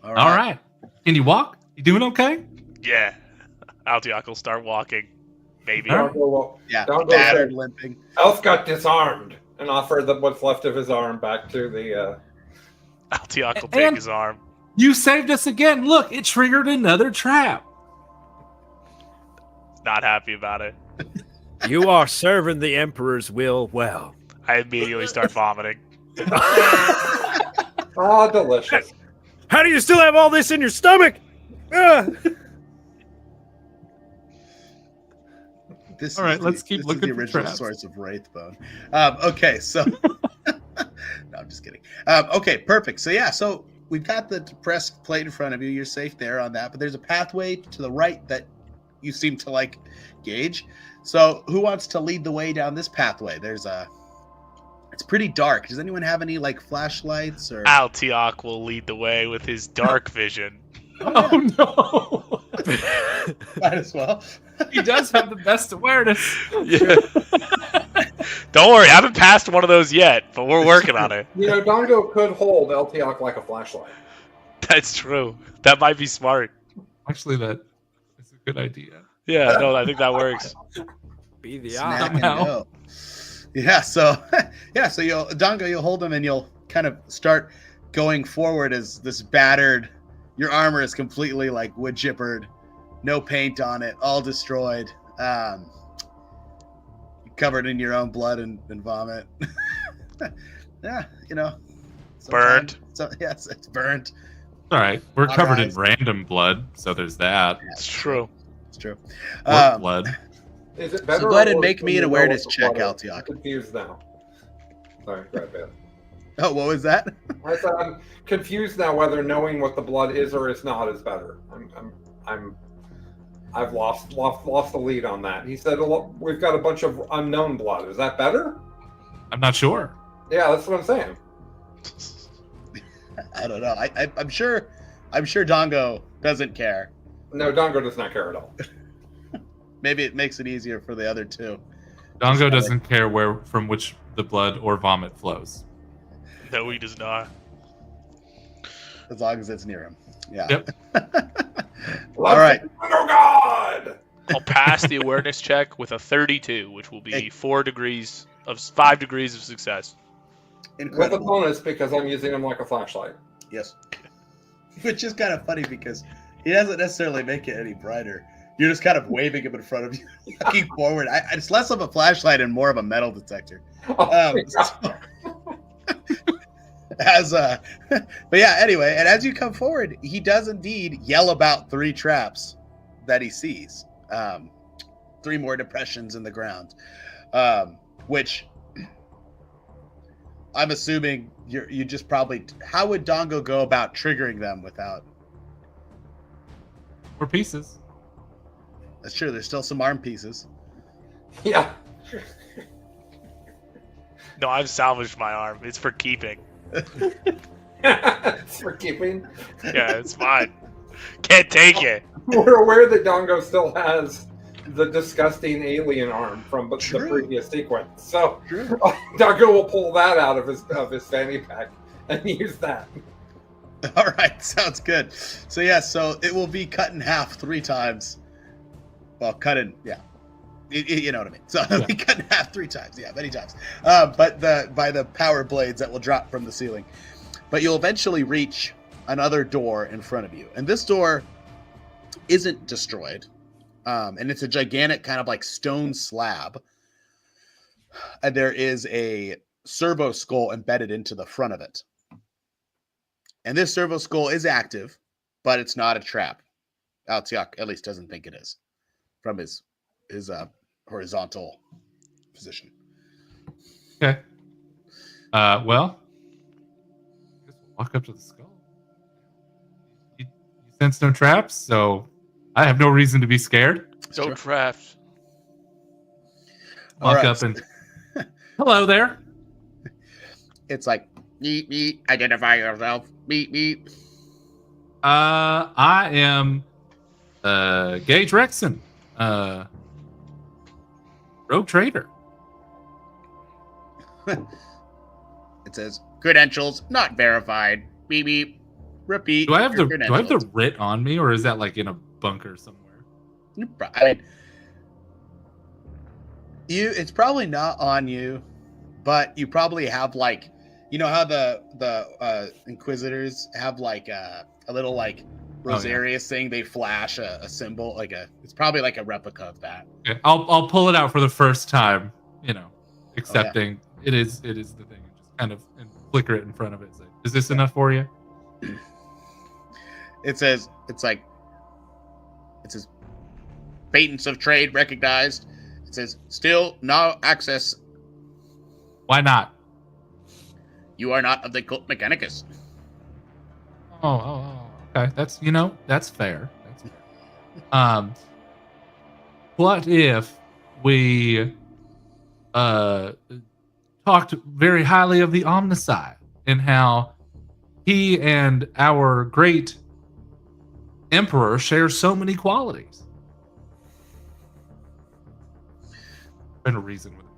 All all right. Can you walk? You doing okay? Yeah. Altiok will start walking. Maybe. All right. Dongo will, Yeah, Dongo battered, said, limping. Elf got disarmed and offered what's left of his arm back to the. Altiok will take And- his arm. You saved us again. Look, it triggered another trap. Not happy about it. You are serving the Emperor's will well. I immediately start vomiting. Oh, delicious. How do you still have all this in your stomach? Ugh. This All is right, let's keep this looking is the for original traps. source of Wraithbone. Okay, so no, I'm just kidding. Okay, perfect. So yeah, so we've got the depressed plate in front of you. You're safe there on that, but there's a pathway to the right that you seem to like gauge. So who wants to lead the way down this pathway? It's pretty dark. Does anyone have any like flashlights or? Altiok will lead the way with his dark vision. Oh no. Might as well. He does have the best awareness. Yeah. Don't worry, I haven't passed one of those yet, but we're working on it. You know, Dongo could hold LTOC like a flashlight. That's true. That might be smart. Actually, that is a good idea. Yeah, no, I think that works. Be the Snack eye. and Somehow. go. Yeah, so you'll hold him and you'll kind of start going forward as this battered. Your armor is completely like wood chippered, no paint on it, all destroyed, covered in your own blood and vomit. Yeah, you know, Burned. So yes, it's burnt. All right, we're Hot covered in eyes. random blood, so there's that. Yeah, It's true. It's true. Work blood. Is it better? So go ahead and or make worse me when an you know awareness what the check, blood is? Altiok. I'm confused now. Sorry, go ahead, Ben. Oh, what was that? I said I'm confused now whether knowing what the blood is or is not is better. I've lost the lead on that. He said we've got a bunch of unknown blood. Is that better? I'm not sure. Yeah, that's what I'm saying. I don't know. I'm sure Dongo doesn't care. No, Dongo does not care at all. Maybe it makes it easier for the other two. Dongo doesn't care from which the blood or vomit flows. No, he does not. As long as it's near him. Yeah. Yep. All right. Oh God! I'll pass the awareness check with a 32, which will be Hey. 5 degrees of success. With a Incredible. bonus because I'm using him like a flashlight. Yes. Which is kind of funny because he doesn't necessarily make it any brighter. You're just kind of waving him in front of you, looking forward. It's less of a flashlight and more of a metal detector. Oh, my God. But yeah, anyway, and as you come forward, he does indeed yell about 3 traps that he sees. 3 more depressions in the ground, which I'm assuming you just probably. How would Dongo go about triggering them without? Or pieces. That's true. There's still some arm pieces. Yeah. No, I've salvaged my arm. It's for keeping. It's for keeping. Yeah, it's fine. Can't take it. We're aware that Dongo still has the disgusting alien arm from the True. previous sequence. So True. Dongo will pull that out of his fanny pack and use that. All right, sounds good. So yeah, so it will be cut in half 3 times. Well, cut in, yeah. You know what I mean. So it'll be cut in half 3 times. Yeah, many times. But by the power blades that will drop from the ceiling. But you'll eventually reach another door in front of you, and this door isn't destroyed. And it's a gigantic kind of like stone slab. And there is a servo skull embedded into the front of it. And this servo skull is active, but it's not a trap. Altiok at least doesn't think it is. from his horizontal position. Okay. Well, I guess we'll walk up to the skull. You sense no traps, so I have no reason to be scared. No Sure. traps. All Walk right. up and hello there. It's like beep beep. Identify yourself. Beep beep. I am Gage Rexon, rogue trader. It says credentials not verified. Beep beep. Repeat. Do I have your the writ on me, or is that like in a bunker somewhere? I mean, it's probably not on you, but you probably have like, you know how the Inquisitors have like a little like Rosarius thing. They flash a symbol, like it's probably like a replica of that. Okay, I'll pull it out for the first time. You know, accepting it is the thing, and just kind of and flicker it in front of it. Say, is this enough for you? It says patents of trade recognized. It says still no access. Why not? You are not of the cult Mechanicus. Oh, okay. That's fair. That's fair. What if we talked very highly of the Omnicide and how he and our great emperor share so many qualities? Trying to reason with a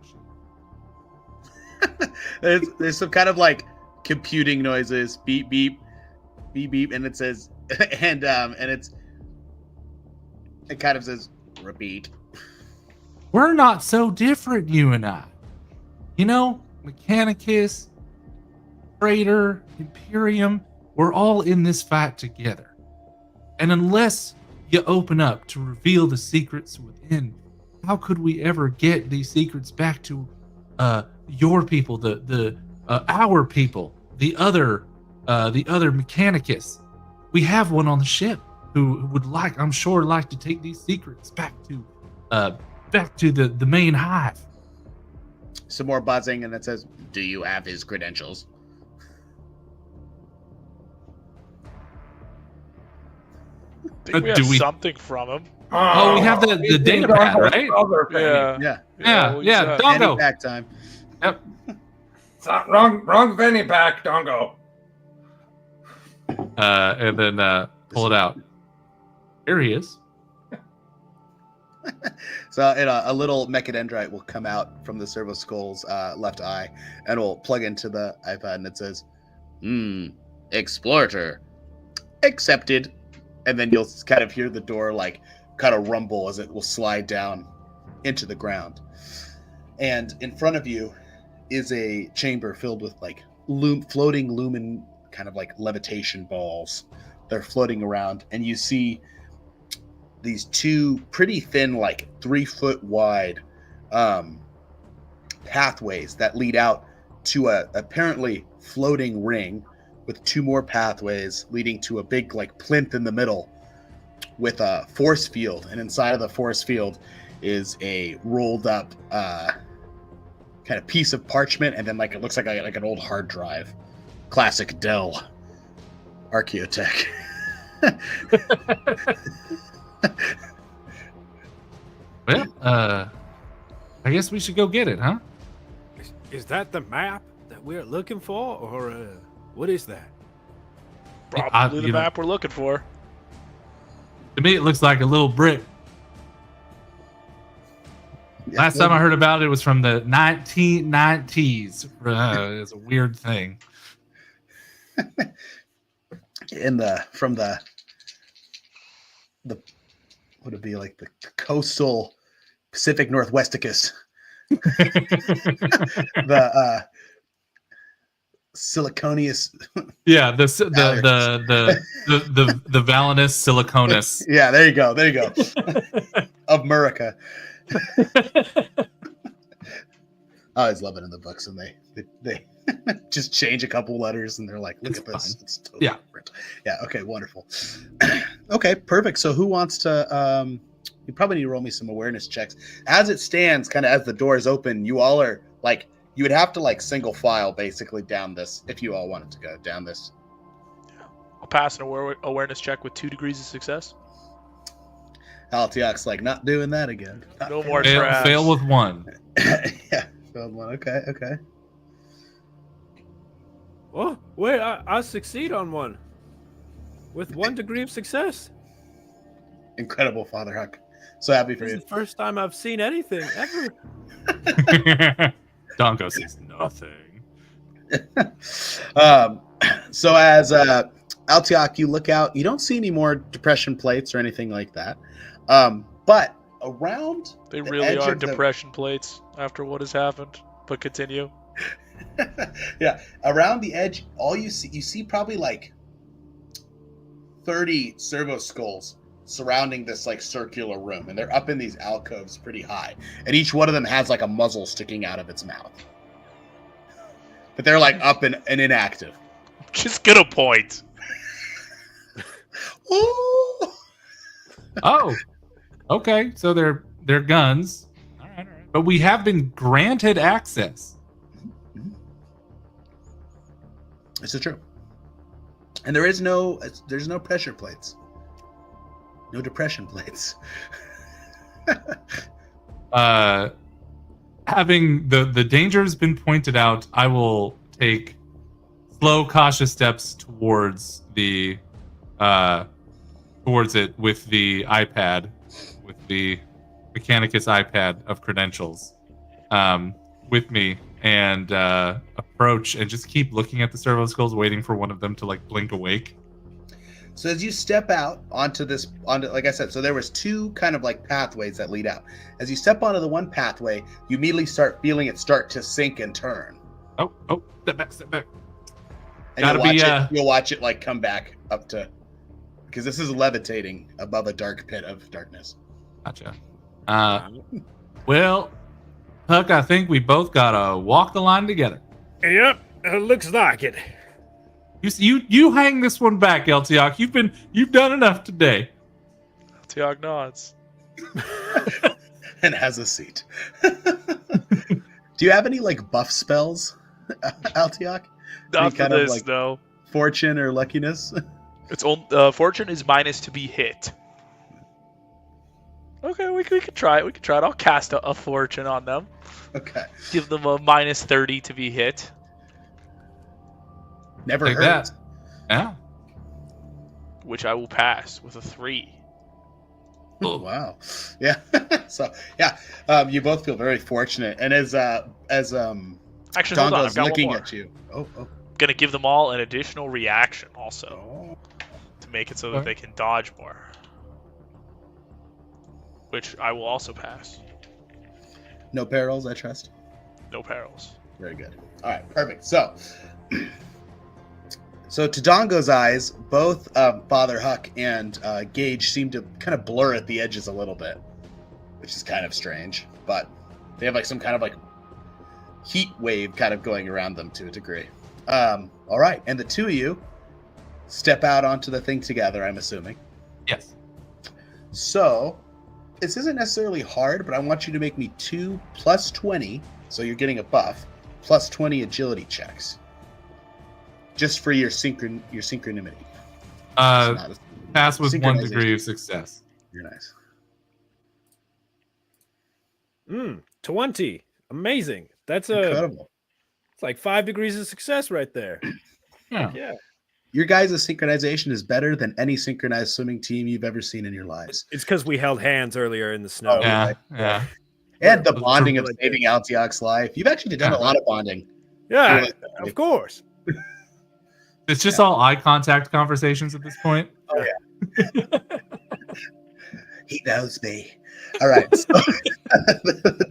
machine. There's some kind of like computing noises, beep beep, beep beep, and it says, and it kind of says repeat. We're not so different, you and I. You know, Mechanicus, Trader, Imperium, we're all in this fight together. And unless you open up to reveal the secrets within, how could we ever get these secrets back to your people, our people, the other Mechanicus? We have one on the ship who would I'm sure like to take these secrets back to the main hive. Some more buzzing, and it says, "Do you have his credentials?" Think we Do have we- something from him. Oh, we have the he's data been pad, gone right? for other things. Yeah, well, yeah, he's, Dongo. Penny back time. It's not wrong penny back, Dongo. And then pull it out. Here he is. So a little mechadendrite will come out from the Servo Skull's left eye, and will plug into the iPad, and it says, Explorator accepted. And then you'll kind of hear the door like kind of rumble as it will slide down into the ground. And in front of you is a chamber filled with like floating lumen, kind of like levitation balls. They're floating around, and you see these two pretty thin, like 3 foot wide pathways that lead out to a apparently floating ring with 2 more pathways leading to a big like plinth in the middle with a force field, and inside of the force field is a rolled up kind of piece of parchment, and then like it looks like an old hard drive. Classic Dell Archaeotech. Well, I guess we should go get it, huh? Is that the map that we're looking for, or what is that? Probably the you know- map we're looking for. To me, it looks like a little brick. Last time I heard about it was from the 1990s. It's a weird thing. From the would it be like the coastal Pacific Northwesticus, the Siliconius. Yeah, the Valinus siliconus. Yeah, there you go. Of Murica. I always love it in the books, and they just change a couple letters, and they're like, "Look It's at this, fine. it's totally Yeah. different." Yeah. Okay. Wonderful. Okay. Perfect. So, who wants to You probably need to roll me some awareness checks. As it stands, kind of as the doors open, you all are like, you would have to like single file basically down this if you all wanted to go down this. I'll pass an awareness check with 2 degrees of success. Altiak's like, not doing that again. Not No doing more that. trash. Fail with 1. Yeah, failed one. Okay, okay. Oh, wait, I succeed on one. With 1 degree of success. Incredible, Father Huck. So happy for This is you. the first time I've seen anything ever. Donko sees nothing. So as Altiak, you look out, you don't see any more depression plates or anything like that. But around They the really edge are of the- depression plates after what has happened. But continue. yeah, around the edge, all you see probably like 30 servo skulls surrounding this like circular room, and they're up in these alcoves pretty high, and each one of them has like a muzzle sticking out of its mouth. But they're like up and inactive. Just get a point. Ooh! Oh, okay. So they're guns. All right, all right. But we have been granted access. This is true. And there's no pressure plates. No depression plates. Having the danger has been pointed out, I will take slow, cautious steps towards the towards it with the iPad, with the Mechanicus iPad of credentials, with me, and approach and just keep looking at the servo skulls, waiting for one of them to like blink awake. So as you step out onto like I said, so there was 2 kind of like pathways that lead out. As you step onto the one pathway, you immediately start feeling it start to sink and turn. Oh, step back, step back. And Gotta you'll watch it like come back up to, because this is levitating above a dark pit of darkness. Gotcha. Well, Huck, I think we both gotta walk the line together. Yep, it looks like it. You hang this one back, Eltiok. You've done enough today. Tiag nods. And has a seat. Do you have any like buff spells, Altiak? Not Any for kind of, this, like- no. Fortune or luckiness? It's fortune is minus to be hit. Okay, we could try it. We could try it. I'll cast a fortune on them. Okay. Give them a minus 30 to be hit. Never Take heard. that. Yeah. Which I will pass with a 3. Wow. Yeah. So yeah, you both feel very fortunate. And as Actually, hold on. I've Dongo's got one looking more. at you. Oh. Gonna give them all an additional reaction also Oh. to make it so that they can dodge more. Which I will also pass. No perils, I trust. No perils. Very good. All right, perfect. So to Dongo's eyes, both Father Huck and Gage seem to kind of blur at the edges a little bit, which is kind of strange. But they have like some kind of like heat wave kind of going around them to a degree. All right, and the 2 of you step out onto the thing together, I'm assuming. Yes. So this isn't necessarily hard, but I want you to make me 2 plus 20, so you're getting a buff, plus 20 agility checks. Just for your synchronimity. It's not a- Pass with 1 synchronization. degree of success. You're nice. 20. Amazing. That's Incredible. it's like 5 degrees of success right there. Yeah. Yeah. Your guys' synchronization is better than any synchronized swimming team you've ever seen in your lives. It's because we held hands earlier in the snow. Oh, Yeah. right. Yeah. And the Those are bonding of really saving Altiak's life. You've actually done a lot of bonding. Yeah, Yeah. of course. It's just all eye contact conversations at this point. He knows me. All right. So the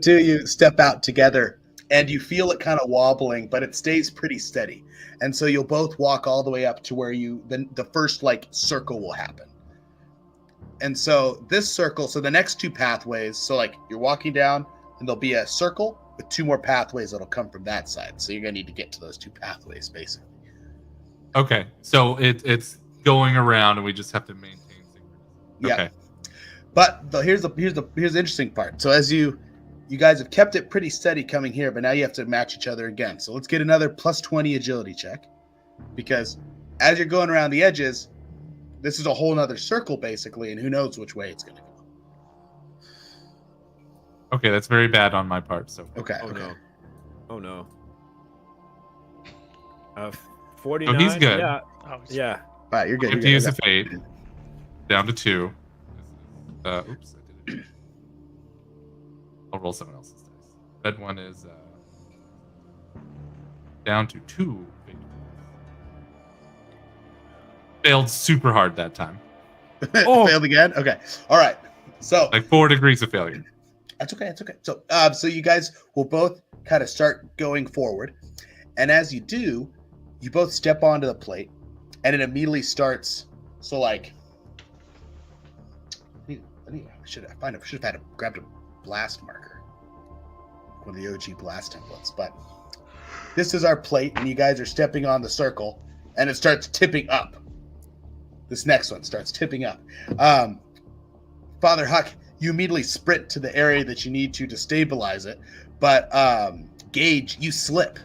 two of you step out together, and you feel it kind of wobbling, but it stays pretty steady. And so you'll both walk all the way up to where the first like circle will happen. And so this circle, so the next 2 pathways, so like you're walking down, and there'll be a circle with 2 more pathways that'll come from that side. So you're gonna need to get to those 2 pathways, basically. Okay. So it's going around and we just have to maintain synchronicity. Yeah. Okay. But here's the interesting part. So as you guys have kept it pretty steady coming here, but now you have to match each other again. So let's get another plus 20 agility check, because as you're going around the edges, this is a whole nother circle basically, and who knows which way it's going to go. Okay, that's very bad on my part. So Okay. Oh okay. no. Oh no. 49. he's good. Yeah. Oh, Yeah. All right, you're good. I have to You're use good. a fate. Down to 2. Oops, I did it. I'll roll someone else's dice. Red one is down to 2 fate points. Failed super hard that time. Oh. Failed again. Okay. All right. So Like 4 degrees of failure. that's okay. That's okay. So, so you guys will both kind of start going forward, and as you do, you both step onto the plate, and it immediately starts. So, like, I should have grabbed a blast marker, one of the OG blast templates. But this is our plate, and you guys are stepping on the circle, and it starts tipping up. This next one starts tipping up. Father Huck, you immediately sprint to the area that you need to stabilize it, but Gage, you slip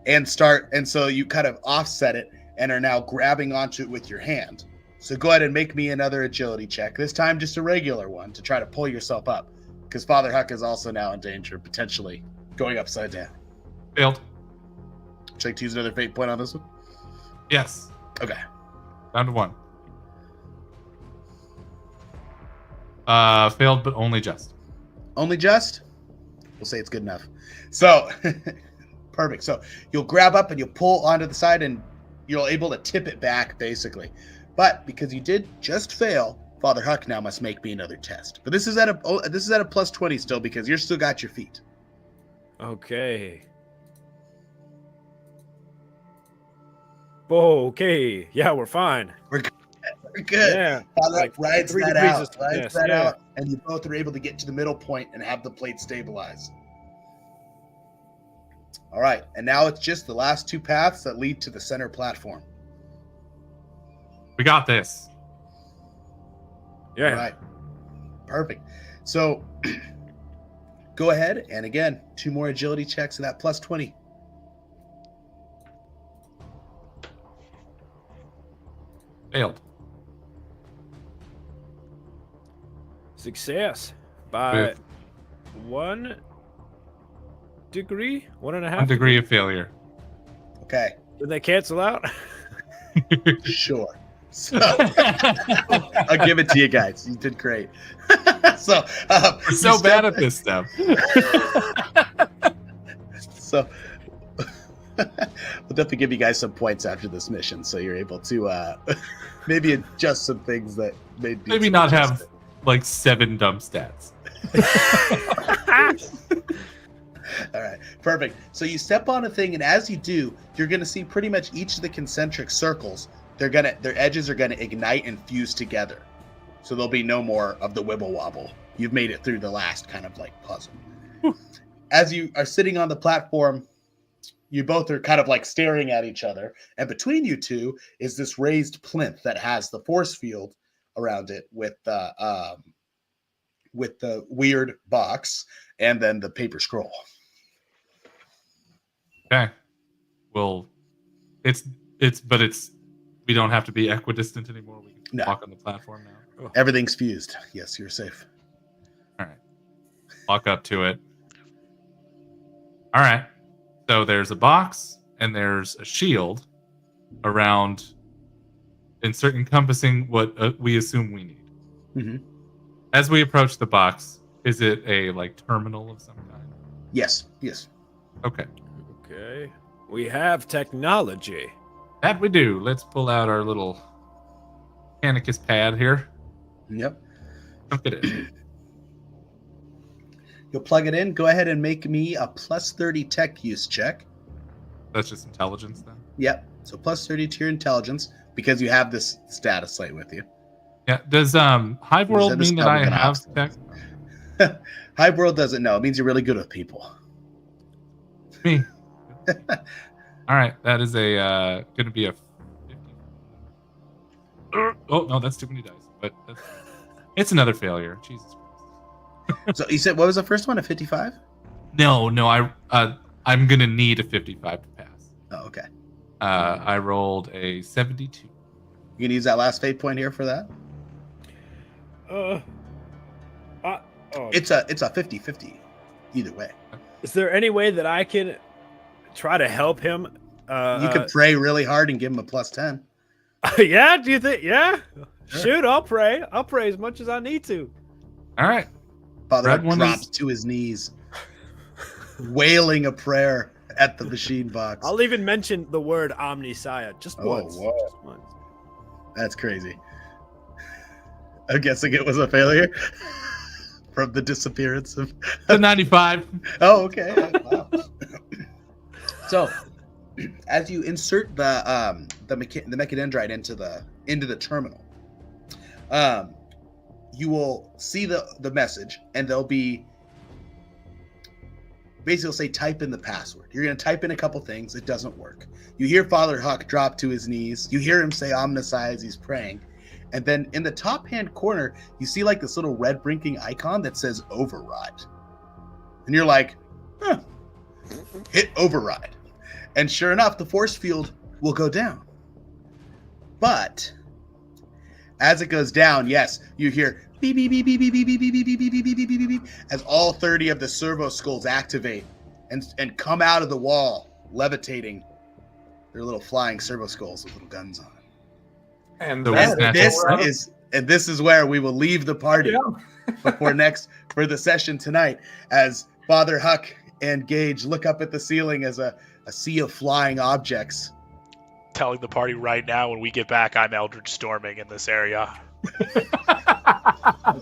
and so you kind of offset it and are now grabbing onto it with your hand. So go ahead and make me another agility check, this time just a regular one, to try to pull yourself up, because Father Huck is also now in danger of potentially going upside down. Failed. Would you like to use another fate point on this one? Yes. Okay. Down to 1. Failed, but only just. Only just? We'll say it's good enough. So, perfect. So you'll grab up and you'll pull onto the side, and you're able to tip it back, basically. But because you did just fail, Father Huck now must make me another test. But this is at a plus 20 still, because you're still got your feet. Okay. Okay. Yeah, we're fine. Very good. Yeah. Father Like Huck rides 3 that degrees out, of stiffness, yeah. out, and you both are able to get to the middle point and have the plate stabilize. All right, and now it's just the last 2 paths that lead to the center platform. We got this. Yeah. All right. Perfect. So go ahead, and again, 2 more agility checks and that plus 20. Failed. Success by With 1 degree, 1.5 1 degree of failure. Okay, Did they cancel out? sure. So I'll give it to you guys. You did great. So We're so bad at this stuff. So we'll definitely give you guys some points after this mission, so you're able to maybe adjust some things that Maybe not have like 7 dump stats. All right, perfect. So you step on a thing, and as you do, you're going to see pretty much each of the concentric circles. Their edges are going to ignite and fuse together. So there'll be no more of the wibble wobble. You've made it through the last kind of like puzzle. As you are sitting on the platform, you both are kind of like staring at each other, and between you two is this raised plinth that has the force field around it with the weird box and then the paper scroll. Okay. Well, we don't have to be equidistant anymore. We can No. walk on the platform now. Everything's fused. Yes, you're safe. All right. Walk up to it. All right. So there's a box and there's a shield around encompassing what we assume we need. Mm-hmm. As we approach the box, is it a like terminal of some kind? Yes. Yes. Okay. Okay. We have technology. That we do. Let's pull out our little Mechanicus pad here. Yep. Look at it. You'll plug it in. Go ahead and make me a plus 30 tech use check. That's just intelligence then. Yep. So plus 30 to your intelligence because you have this status slate with you. Yeah. Does Hive World mean that I have tech? Hive World doesn't know. It means you're really good with people. Me. All right. That is a going to be a 50. Oh no, that's too many dice. But that's It's another failure. Jesus. So you said what was the first one? A 55? No, I'm gonna need a 55 to pass. Oh, okay. I rolled a 72. You can use that last fate point here for that. Oh, It's a 50-50 either way. is there any way that I can try to help him? You could pray really hard and give him a +10. Yeah, do you think? Yeah, Sure. shoot, I'll pray. I'll pray as much as I need to. All right. Father Red Huck one drops is- to his knees, wailing a prayer at the machine box. I'll even mention the word Omniscience just Oh, once. whoa. Just once. That's crazy. I'm guessing it was a failure from the disappearance of. The 95. Oh, okay. Wow. So, as you insert the mechadendrite into the terminal, you will see the message, and there'll be basically it'll say type in the password. You're gonna type in a couple things. It doesn't work. You hear Father Huck drop to his knees. You hear him say Omnisci as he's praying. And then in the top hand corner, you see like this little red blinking icon that says override. And you're like, huh, hit override. And sure enough, the force field will go down. But as it goes down, yes, you hear beep, beep, beep, beep, beep, beep, beep, beep, beep, beep, beep, beep, beep, beep, beep, as all 30 of the servo skulls activate and come out of the wall, levitating their little flying servo skulls with little guns on. And So that we is snatch- This is where we will leave the party Yeah. for the session tonight, as Father Huck and Gage look up at the ceiling as a sea of flying objects. Telling the party right now when we get back, I'm Eldritch Storming in this area.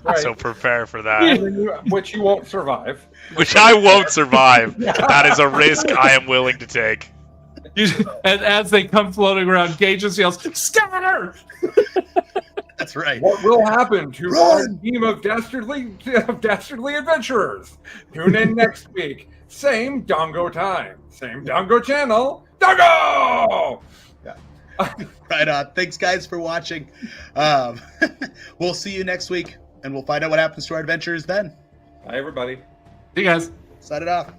Right. So prepare for that. Which you won't survive. Which I won't survive. But that is a risk I am willing to take. And as they come floating around, Gage just yells, "Scatter!" That's right. What will happen to Run! our team of dastardly adventurers? Tune in next week. Same Dongo time. Same Dongo channel. Dongo! Right on. Thanks, guys, for watching. We'll see you next week, and we'll find out what happens to our adventurers then. Hi, everybody. See you guys. Sign it off.